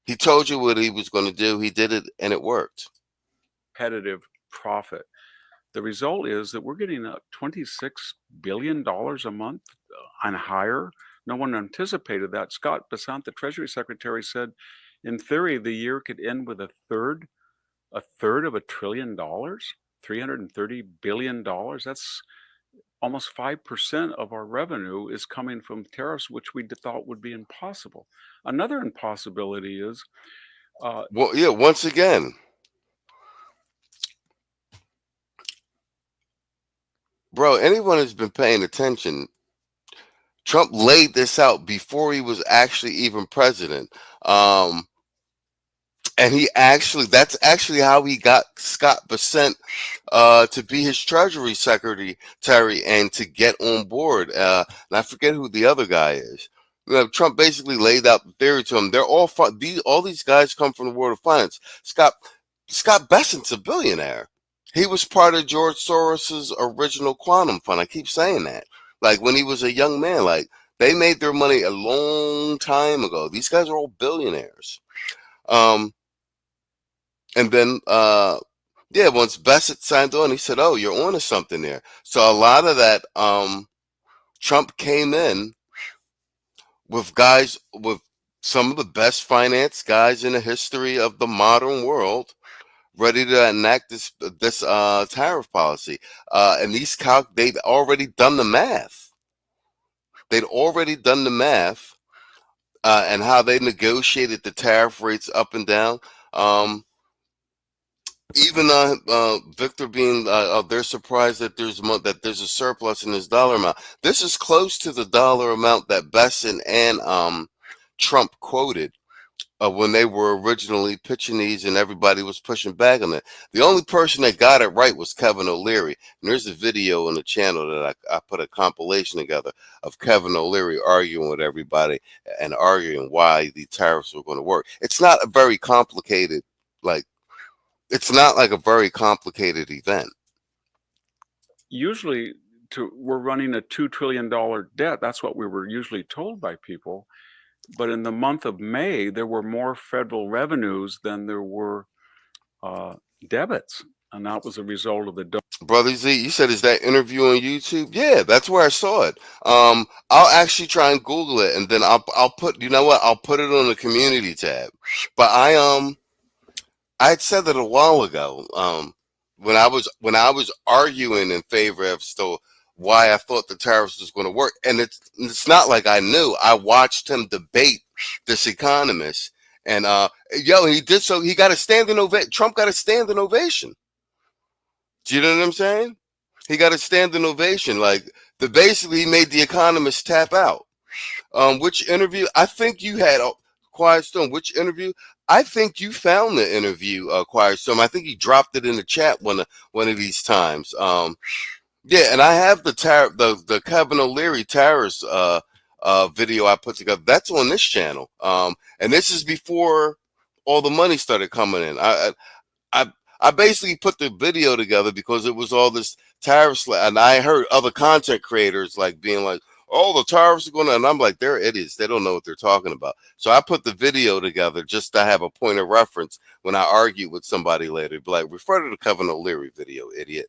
L: He told you what he was going to do. He did it, and it worked.
I: Competitive profit. The result is that we're getting $26 billion a month and higher. No one anticipated that. Scott Bessent, the Treasury Secretary, said, in theory, the year could end with a third of $1 trillion, $330 billion. That's almost 5% of our revenue is coming from tariffs, which we thought would be impossible. Another impossibility is,
L: well, yeah, once again, bro, anyone who's been paying attention, Trump laid this out before he was actually even president. And that's actually how he got Scott Bessent to be his Treasury Secretary and to get on board. And I forget who the other guy is. Trump basically laid out the theory to him. They're all all these guys come from the world of finance. Scott Bessent's a billionaire. He was part of George Soros's original quantum fund. I keep saying that. Like when he was a young man, like they made their money a long time ago. These guys are all billionaires. And then, once Bessent signed on, he said, "Oh, you're onto something there." So a lot of that, Trump came in with some of the best finance guys in the history of the modern world, ready to enact this tariff policy. And they'd already done the math. They'd already done the math, and how they negotiated the tariff rates up and down. Even Victor being, they're surprised that there's a surplus in this dollar amount. This is close to the dollar amount that Bessent and Trump quoted when they were originally pitching these, and everybody was pushing back on it. The only person that got it right was Kevin O'Leary. And there's a video on the channel that I put a compilation together of Kevin O'Leary arguing with everybody and arguing why the tariffs were going to work. It's not a very complicated, it's not like a very complicated event.
I: Usually, we're running a $2 trillion debt. That's what we were usually told by people. But in the month of May, there were more federal revenues than there were debits. And that was a result of the...
L: Brother Z, you said, is that interview on YouTube? Yeah, that's where I saw it. I'll actually try and Google it, and then I'll put, you know what? I'll put it on the community tab. But I had said that a while ago, when I was arguing in favor of why I thought the tariffs was going to work, and it's not like I knew. I watched him debate this economist, and he did so. He got a standing ovation. Trump got a standing ovation. Do you know what I'm saying? He got a standing ovation. Basically he made the economist tap out. Which interview? I think you had Quiet Storm. Which interview? I think you found the interview, Quiet Storm. I think he dropped it in the chat one of these times. And I have the Kevin O'Leary tariffs video I put together. That's on this channel. And this is before all the money started coming in. I basically put the video together because it was all this tariffs, and I heard other content creators being like, "Oh, the tariffs are going to," and I'm like, they're idiots. They don't know what they're talking about. So I put the video together just to have a point of reference when I argue with somebody later. Be like, refer to the Kevin O'Leary video, idiot.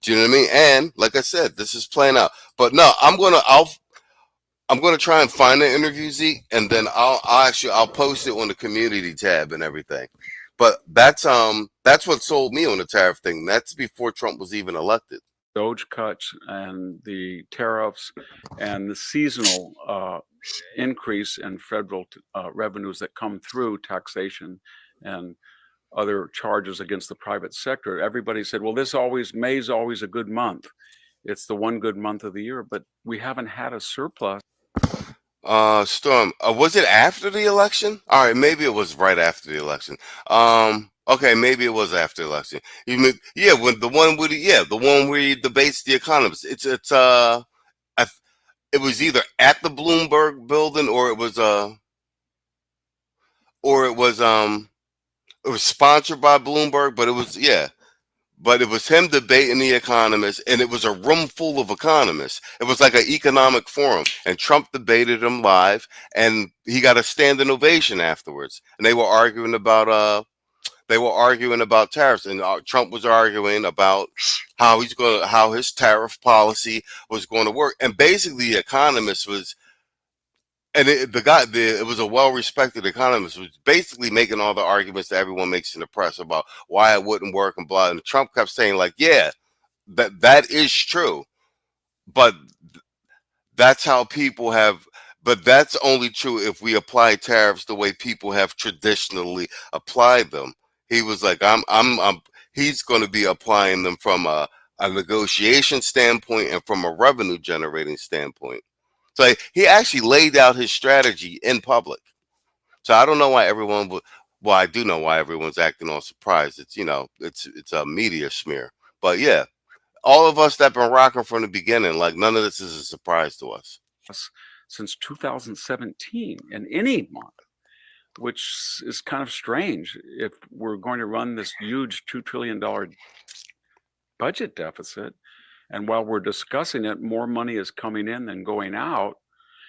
L: Do you know what I mean? And like I said, this is playing out. But no, I'm gonna try and find the interview, Zeke, and then I'll post it on the community tab and everything. But that's what sold me on the tariff thing. That's before Trump was even elected.
I: Doge cuts and the tariffs and the seasonal increase in federal revenues that come through taxation and other charges against the private sector. Everybody said, well, May's always a good month. It's the one good month of the year, but we haven't had a surplus.
L: Storm, was it after the election? All right, maybe it was right after the election. Okay, maybe it was after the election. When the one where he debates the economists. It was either at the Bloomberg building or it was sponsored by Bloomberg, but it was But it was him debating the economists, and it was a room full of economists. It was like an economic forum, and Trump debated him live, and he got a standing ovation afterwards. And they were arguing about tariffs, and Trump was arguing about how his tariff policy was going to work. And basically, the economist was, and it was a well-respected economist, was basically making all the arguments that everyone makes in the press about why it wouldn't work and blah. And Trump kept saying, like, yeah, that is true, but that's how people have. But that's only true if we apply tariffs the way people have traditionally applied them. He was like, he's going to be applying them from a negotiation standpoint and from a revenue generating standpoint. So he actually laid out his strategy in public. So I don't know why everyone would. Well, I do know why everyone's acting all surprised. It's it's a media smear. But yeah, all of us that been rocking from the beginning, like none of this is a surprise to us.
I: Since 2017 in any month, which is kind of strange if we're going to run this huge $2 trillion budget deficit. And while we're discussing it, more money is coming in than going out.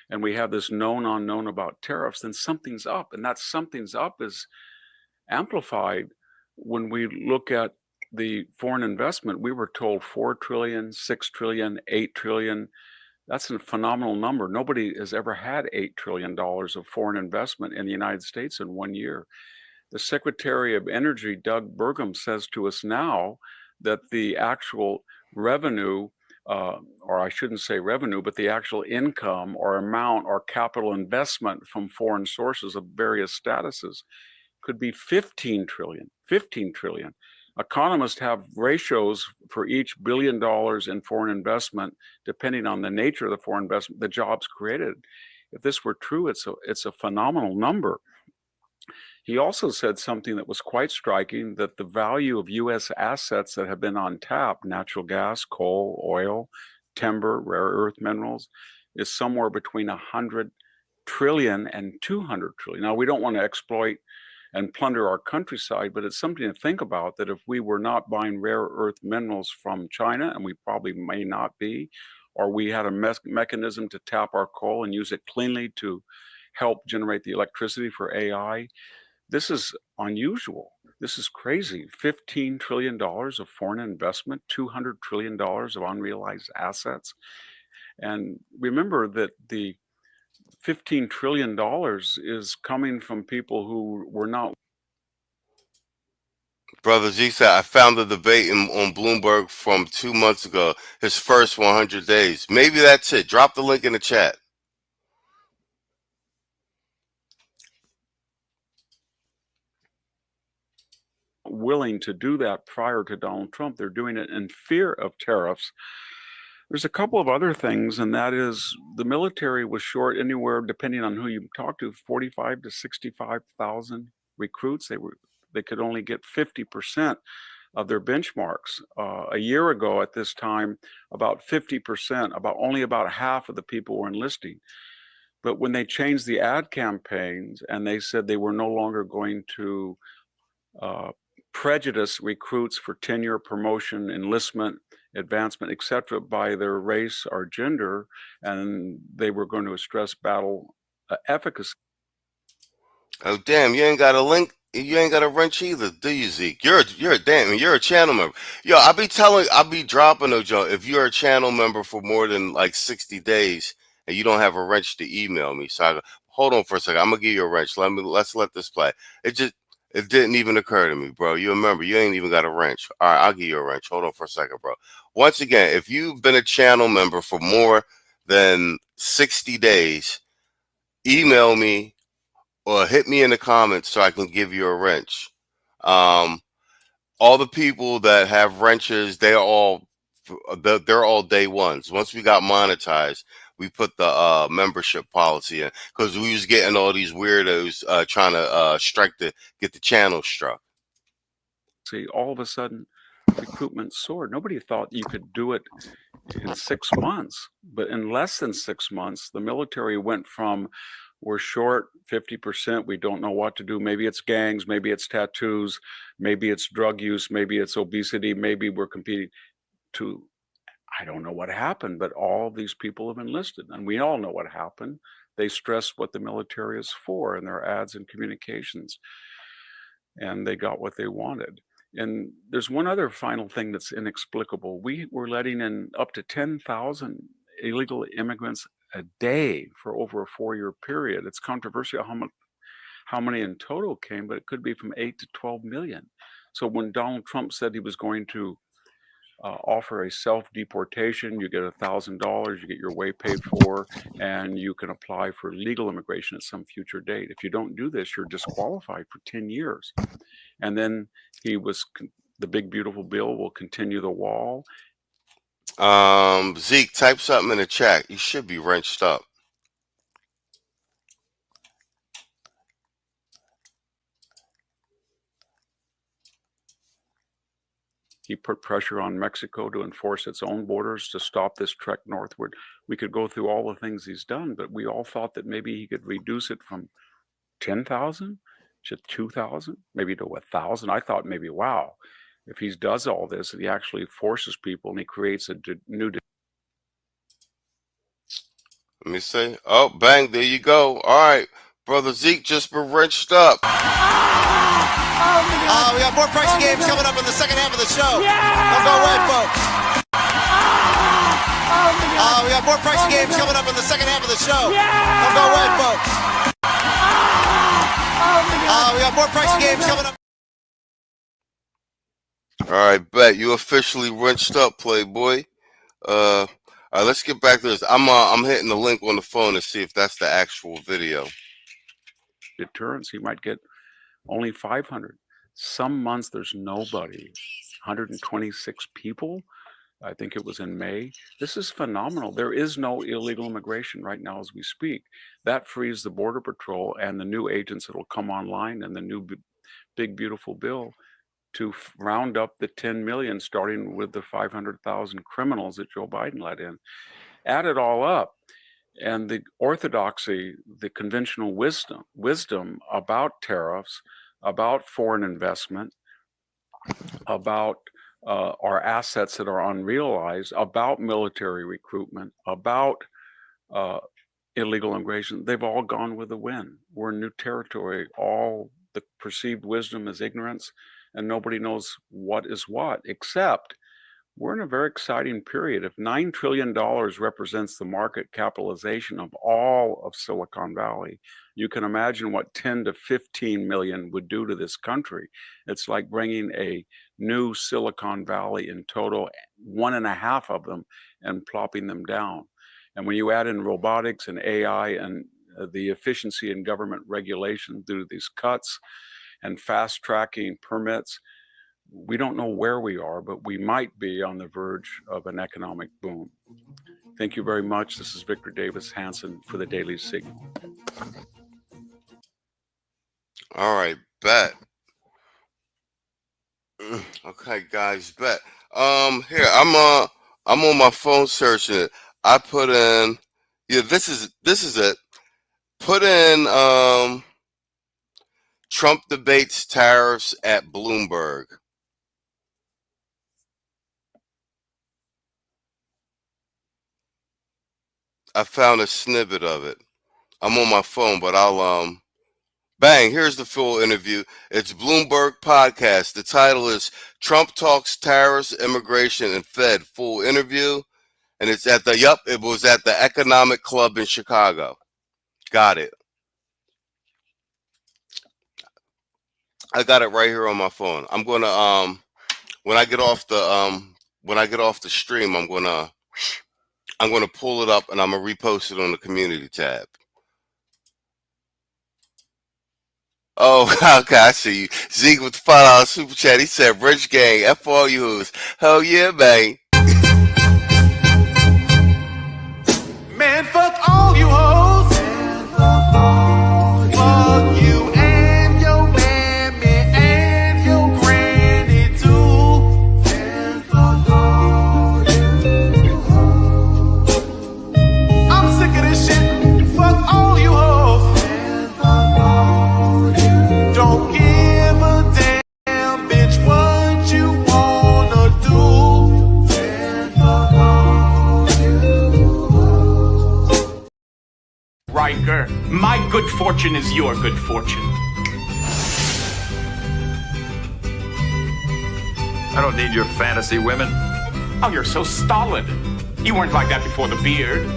I: And we have this known unknown about tariffs, then something's up. And that something's up is amplified when we look at the foreign investment. We were told 4 trillion, 6 trillion, 8 trillion. That's a phenomenal number. Nobody has ever had $8 trillion of foreign investment in the United States in 1 year. The Secretary of Energy, Doug Burgum, says to us now that the actual revenue, or I shouldn't say revenue, but the actual income or amount or capital investment from foreign sources of various statuses could be 15 trillion. Economists have ratios for each $1 billion in foreign investment, depending on the nature of the foreign investment, the jobs created. If this were true, it's a phenomenal number. He also said something that was quite striking, that the value of U.S. assets that have been on tap, natural gas, coal, oil, timber, rare earth minerals, is somewhere between 100 trillion and 200 trillion. Now, we don't want to exploit and plunder our countryside, but it's something to think about, that if we were not buying rare earth minerals from China, and we probably may not be, or we had a mechanism to tap our coal and use it cleanly to help generate the electricity for AI, this is unusual. This is crazy. $15 trillion of foreign investment, $200 trillion of unrealized assets. And remember that the $15 trillion is coming from people who were not.
L: Brother G said, I found the debate on Bloomberg from 2 months ago, his first 100 days. Maybe that's it. Drop the link in the chat.
I: Willing to do that prior to Donald Trump. They're doing it in fear of tariffs. There's a couple of other things, and that is the military was short anywhere, depending on who you talk to, 45 to 65,000 recruits. They could only get 50% of their benchmarks. A year ago at this time, about 50%, only about half of the people were enlisting. But when they changed the ad campaigns and they said they were no longer going to prejudice recruits for tenure, promotion, enlistment, advancement, etc., by their race or gender, and they were going to stress battle efficacy.
L: Oh damn! You ain't got a link. You ain't got a wrench either, do you, Zeke? You're a channel member. Yo, I'll be dropping no joke. If you're a channel member for more than like 60 days and you don't have a wrench to email me. So hold on for a second. I'm gonna give you a wrench. Let's let this play. It didn't even occur to me, bro. You remember, you ain't even got a wrench. All right, I'll give you a wrench. Hold on for a second, bro. Once again, if you've been a channel member for more than 60 days, email me or hit me in the comments so I can give you a wrench. All the people that have wrenches, they're all day ones. Once we got monetized, we put the membership policy in because we was getting all these weirdos trying to get the channel struck.
I: See, all of a sudden, recruitment soared. Nobody thought you could do it in 6 months, but in less than 6 months, the military went from We're short 50%. We don't know what to do. Maybe it's gangs, maybe it's tattoos, maybe it's drug use, maybe it's obesity, maybe we're competing to, I don't know what happened, but all these people have enlisted, and we all know what happened. They stressed what the military is for in their ads and communications, and they got what they wanted. And there's one other final thing that's inexplicable. We were letting in up to 10,000 illegal immigrants a day for over a 4-year period. It's controversial how many in total came, but it could be from 8 to 12 million. So when Donald Trump said he was going to offer a self-deportation, you get $1,000, you get your way paid for, and you can apply for legal immigration at some future date. If you don't do this, you're disqualified for 10 years. And then the big beautiful bill will continue the wall.
L: Zeke, type something in the chat. You should be wrenched up.
I: He put pressure on Mexico to enforce its own borders to stop this trek northward. We could go through all the things he's done, but we all thought that maybe he could reduce it from 10,000 to 2,000, maybe to 1,000. I thought maybe, wow, if he does all this, he actually forces people and he creates a new.
L: Let me see. Oh, bang, there you go. All right. Brother Zeke just been wrenched up.
A: We got more pricing games coming up in the second half of the show. Don't go away, folks. We got more pricing games coming up in the second half of the show. Don't go away, folks. We got more pricing games coming up.
L: All right, bet you officially wrenched up, Playboy. All right, let's get back to this. I'm hitting the link on the phone to see if that's the actual video.
I: Deterrence, he might get only 500. Some months there's nobody. 126 people. I think it was in May. This is phenomenal. There is no illegal immigration right now as we speak. That frees the Border Patrol and the new agents that will come online and the new big beautiful bill to round up the 10 million, starting with the 500,000 criminals that Joe Biden let in. Add it all up, and the orthodoxy, the conventional wisdom about tariffs, about foreign investment, about our assets that are unrealized, about military recruitment, about illegal immigration, they've all gone with the wind. We're in new territory. All the perceived wisdom is ignorance, and nobody knows what is what, except we're in a very exciting period. If $9 trillion represents the market capitalization of all of Silicon Valley, you can imagine what 10 to 15 million would do to this country. It's like bringing a new Silicon Valley in total, 1.5 of them, and plopping them down. And when you add in robotics and AI and the efficiency in government regulation due to these cuts and fast tracking permits, we don't know where we are, but we might be on the verge of an economic boom. Thank you very much. This is Victor Davis Hanson for the Daily Signal.
L: All right, bet. Okay, guys, bet. Here I'm on my phone searching it. I put in, yeah, this is it. Put in Trump debates tariffs at Bloomberg. I found a snippet of it. I'm on my phone, but I'll bang, here's the full interview. It's Bloomberg podcast. The title is Trump Talks Tariffs, Immigration, and Fed. Full interview. And it's at it was at the Economic Club in Chicago. Got it. I got it right here on my phone. I'm gonna when I get off the stream, I'm gonna pull it up and I'm gonna repost it on the community tab. Oh, okay, I see you. Zeke with the $5 super chat. He said, "Rich gang, F all you hoes." Hell yeah, man.
N: Man, fuck all you hoes. Fuck you and your mammy and your granny too. And fuck all you hoes. I'm sick of this shit. Fuck all you hoes.
E: My good fortune is your good fortune.
V: I don't need your fantasy women.
E: Oh, you're so stolid. You weren't like that before the beard.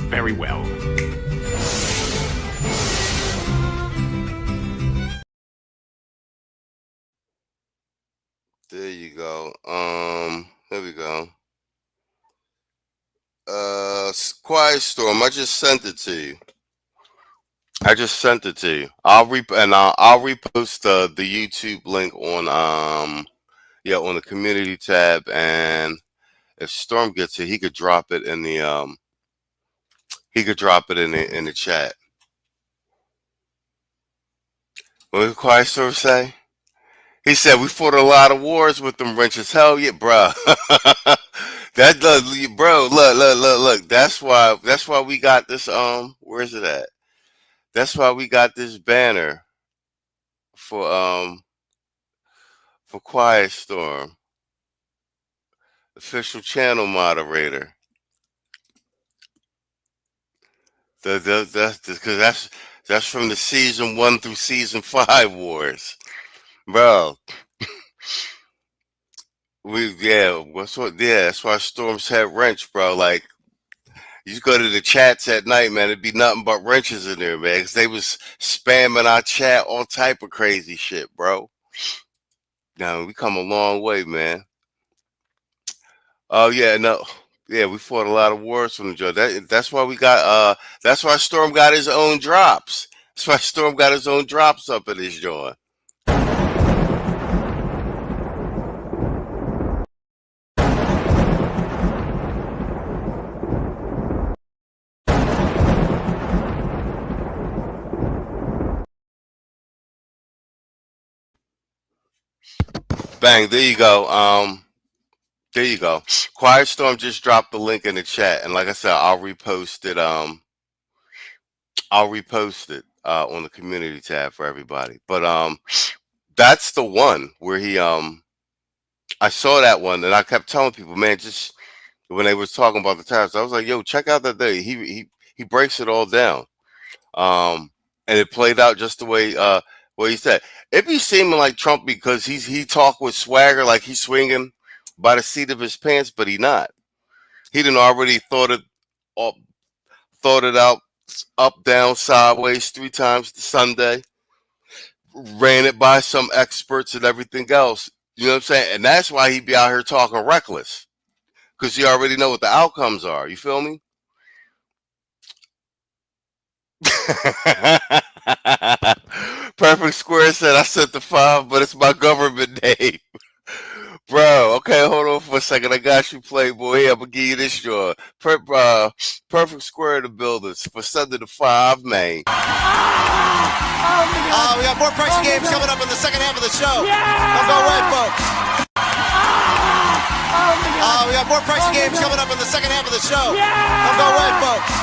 E: Very well.
L: There you go. There we go. Quiet Storm. I just sent it to you. I'll repost the YouTube link on on the community tab, and if Storm gets it, he could drop it in the in the chat. What did Quiet Storm say? He said we fought a lot of wars with them wrenches. Hell yeah, bro. That does, bro. Look. That's why we got this. Where is it at? That's why we got this banner for Quiet Storm, official channel moderator. That's because that's from the season 1 through season 5 wars, bro. That's why Storm's head wrench, bro. Like, you go to the chats at night, man, it'd be nothing but wrenches in there, man, because they was spamming our chat, all type of crazy shit, bro. Now we come a long way, man. Oh yeah, no, yeah, we fought a lot of wars from the joint. That's why we got that's why Storm got his own drops. That's why Storm got his own drops up in his joint. Bang, there you go. There you go. Quiet Storm just dropped the link in the chat, and like I said, I'll repost it. I'll repost it on the community tab for everybody. But that's the one where he I saw that one, and I kept telling people, man, just when they was talking about the tariffs, I was like, yo, check out that day. He breaks it all down. And it played out just the way what he said. It be seeming like Trump because he talk with swagger, like he's swinging by the seat of his pants, but he not. He done already thought it out, up, down, sideways 3 times to Sunday. Ran it by some experts and everything else. You know what I'm saying? And that's why he be out here talking reckless, because he already know what the outcomes are. You feel me? Perfect Square said, I sent the 5, but it's my government name. Bro, okay, hold on for a second. I got you, Playboy. Here, I'm going to give you this joy. Perfect Square in the building for sending the 5, man.
A: We got more pricey games coming up in the second half of the show. Don't go away, folks. We got more pricey games coming up in the second half of the show. Don't go away, folks.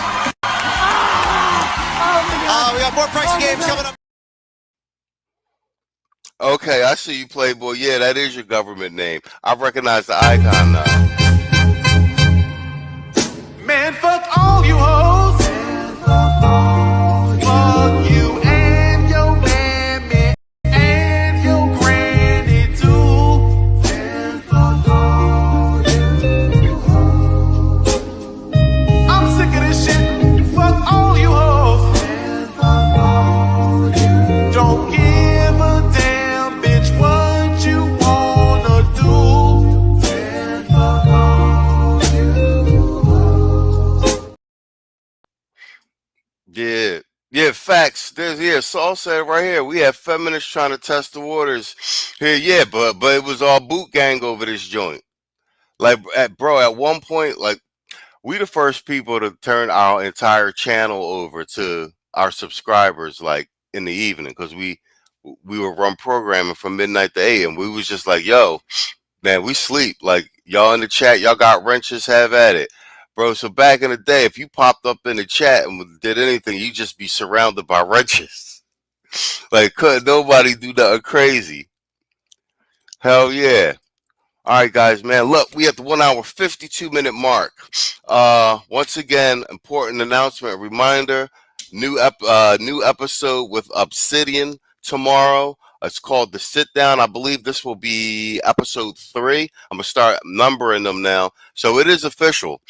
A: We got more pricey games coming up.
L: Okay, I see you, Playboy. Yeah, that is your government name. I recognize the icon now.
N: Man, fuck all you hoes. Fuck you and your mammy and your granny too. Man, fuck all you hoes. I'm sick of this shit. Fuck all you hoes. Man, fuck all you. Don't give a damn, bitch, what you wanna do. Man, fuck all you hoes.
L: Yeah, facts. Saul said right here, we have feminists trying to test the waters here. Yeah, but it was all boot gang over this joint. Like, at one point, like, we the first people to turn our entire channel over to our subscribers, like, in the evening, because we would run programming from midnight to 8, and we was just like, yo, man, we sleep. Like, y'all in the chat, y'all got wrenches, have at it. Bro, so back in the day, if you popped up in the chat and did anything, you'd just be surrounded by wrenches. Like, couldn't nobody do nothing crazy. Hell yeah. All right, guys, man. Look, we at the 1 hour 52-minute mark. Once again, important announcement, reminder: new episode with Obsidian tomorrow. It's called The Sit Down. I believe this will be episode 3. I'm gonna start numbering them now, so it is official.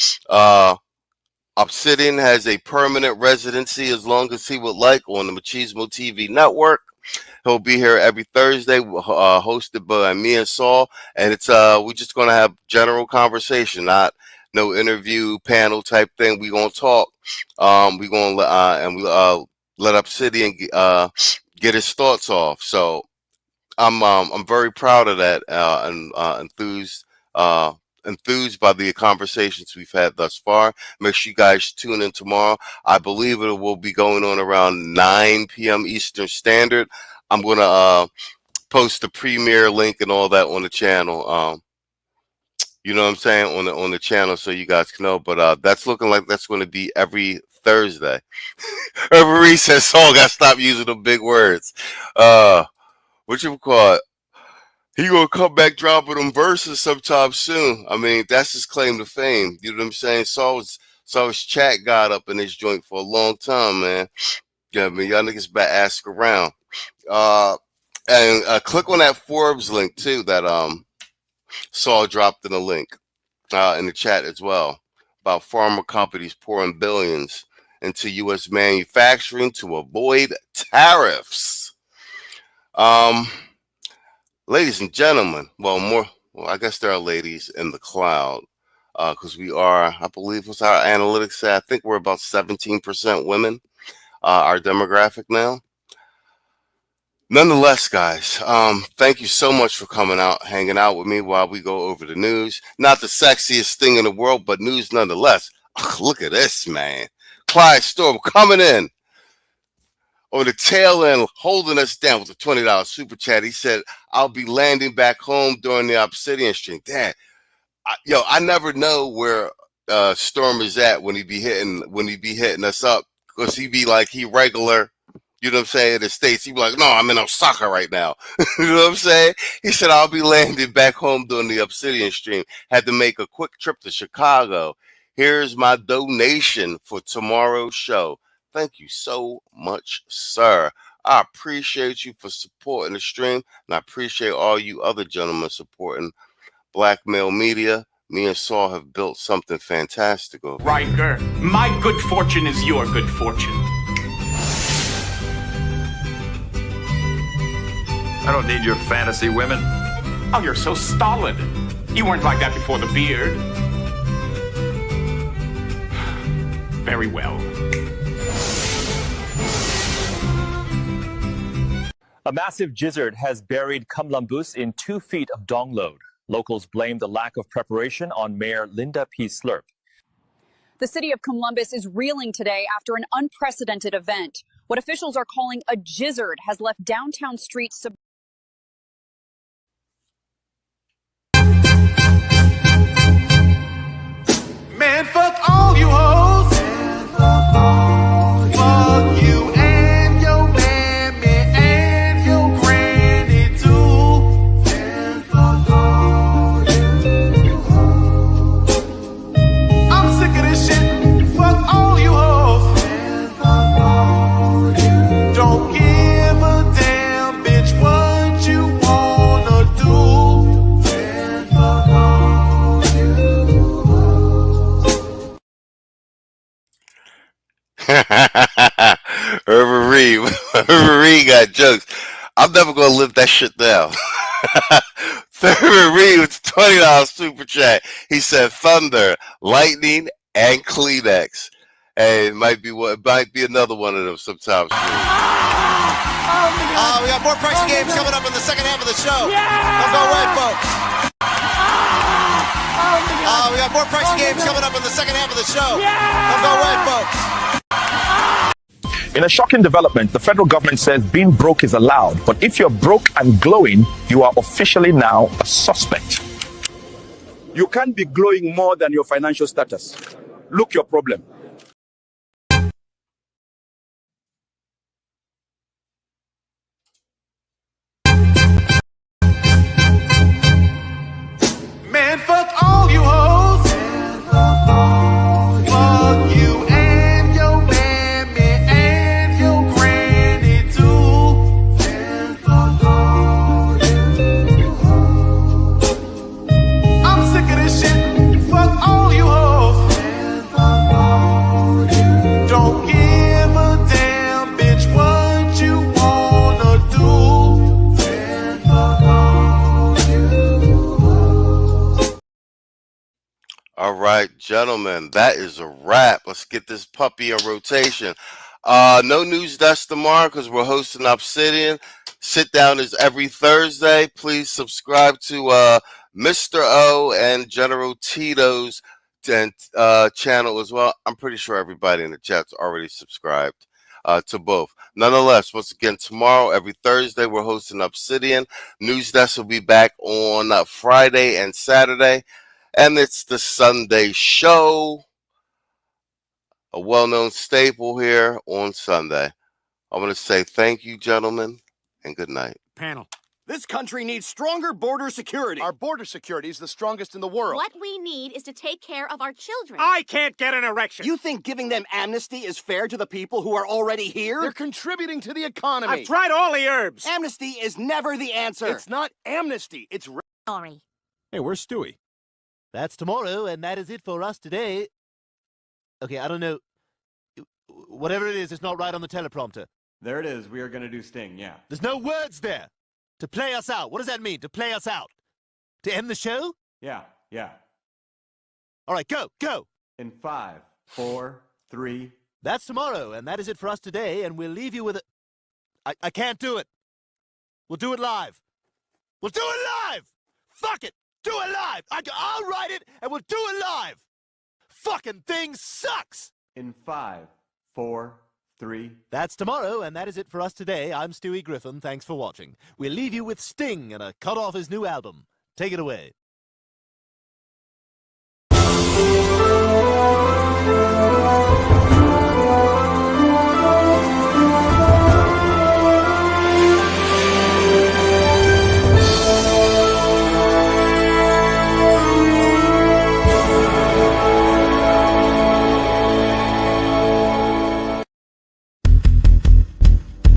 L: Obsidian has a permanent residency as long as he would like on the Machismo TV network. He'll be here every Thursday, hosted by me and Saul, and it's we're just gonna have general conversation, not no interview panel type thing. We gonna talk. We gonna let Obsidian get his thoughts off. So I'm very proud of that and enthused by the conversations we've had thus far. Make sure you guys tune in tomorrow. I believe it will be going on around 9 p.m. Eastern Standard. I'm going to post the premiere link and all that on the channel. You know what I'm saying? On the channel, so you guys can know. But that's looking like that's going to be every Thursday. Every says Saul got to stop using the big words. What you call it? He gonna come back dropping them verses sometime soon. I mean, that's his claim to fame. You know what I'm saying? Saul's chat got up in his joint for a long time, man. Yeah, I mean, y'all niggas better ask around. And click on that Forbes link too that Saul dropped in a link in the chat as well about pharma companies pouring billions into U.S. manufacturing to avoid tariffs. Ladies and gentlemen, well, I guess there are ladies in the cloud because we are, I believe, what's our analytics say? I think we're about 17% women, our demographic now. Nonetheless, guys, thank you so much for coming out, hanging out with me while we go over the news. Not the sexiest thing in the world, but news nonetheless. Look at this, man. Clyde Storm coming in on the tail end, holding us down with a $20 super chat. He said, I'll be landing back home during the Obsidian stream. Dad, I never know where Storm is at when he be hitting us up, because he be like, he regular, you know what I'm saying, in the States. He be like, no, I'm in Osaka right now. You know what I'm saying? He said, I'll be landing back home during the Obsidian stream. Had to make a quick trip to Chicago. Here's my donation for tomorrow's show. Thank you so much, sir. I appreciate you for supporting the stream, and I appreciate all you other gentlemen supporting Black Male Media. Me and Saul have built something fantastic over.
E: Riker, my good fortune is your good fortune.
V: I don't need your fantasy women.
E: Oh, you're so stolid. You weren't like that before the beard. Very well.
B: A massive gizzard has buried Kamlambus in 2 feet of dong load. Locals blame the lack of preparation on Mayor Linda P. Slurp.
D: The city of Columbus is reeling today after an unprecedented event. What officials are calling a gizzard has left downtown streets
N: Man, fuck all you hoes. Fuck you and your mammy and your granny too. And fuck all you hoes. I'm sick of this shit. Fuck all you hoes. And fuck all you. Don't give a damn, bitch, what you wanna do. And fuck all you.
L: Herbert Reed got jokes. I'm never gonna live that shit down. Herbert Reed with $20 super chat. He said thunder, lightning, and Kleenex. Hey, it might be another one of them sometime soon.
A: We got more pricing games coming up in the second half of the show. Don't go away, folks. We got more pricing games coming up in the second half of the show. Don't go away, folks.
B: In a shocking development, the federal government says being broke is allowed, but if you're broke and glowing, you are officially now a suspect.
C: You can't be glowing more than your financial status. Look your problem.
L: All right, gentlemen, that is a wrap. Let's get this puppy in rotation. No news desk tomorrow because we're hosting Obsidian. Sit down is every Thursday. Please subscribe to Mr. O and General Tito's channel as well. I'm pretty sure everybody in the chat's already subscribed to both. Nonetheless, once again, tomorrow, every Thursday, we're hosting Obsidian. News desk will be back on Friday and Saturday. And it's the Sunday show, a well-known staple here on Sunday. I want to say thank you, gentlemen, and good night.
A: Panel. This country needs stronger border security. Our border security is the strongest in the world.
F: What we need is to take care of our children.
A: I can't get an erection. You think giving them amnesty is fair to the people who are already here? They're contributing to the economy. I've tried all the herbs. Amnesty is never the answer. It's not amnesty. It's
F: Sorry.
G: Hey, where's Stewie? That's tomorrow, and that is it for us today. Okay, I don't know. Whatever it is, it's not right on the teleprompter.
W: There it is. We are going to do Sting, yeah.
G: There's no words there. To play us out. What does that mean, to play us out? To end the show?
W: Yeah.
G: All right, go.
W: In 5, 4, 3.
G: That's tomorrow, and that is it for us today, and we'll leave you with a... I can't do it. We'll do it live. We'll do it live! Fuck it! Do it live! I'll write it, and we'll do it live! Fucking thing sucks!
W: In 5, 4, 3.
G: That's tomorrow, and that is it for us today. I'm Stewie Griffin. Thanks for watching. We'll leave you with Sting and a cut off his new album. Take it away.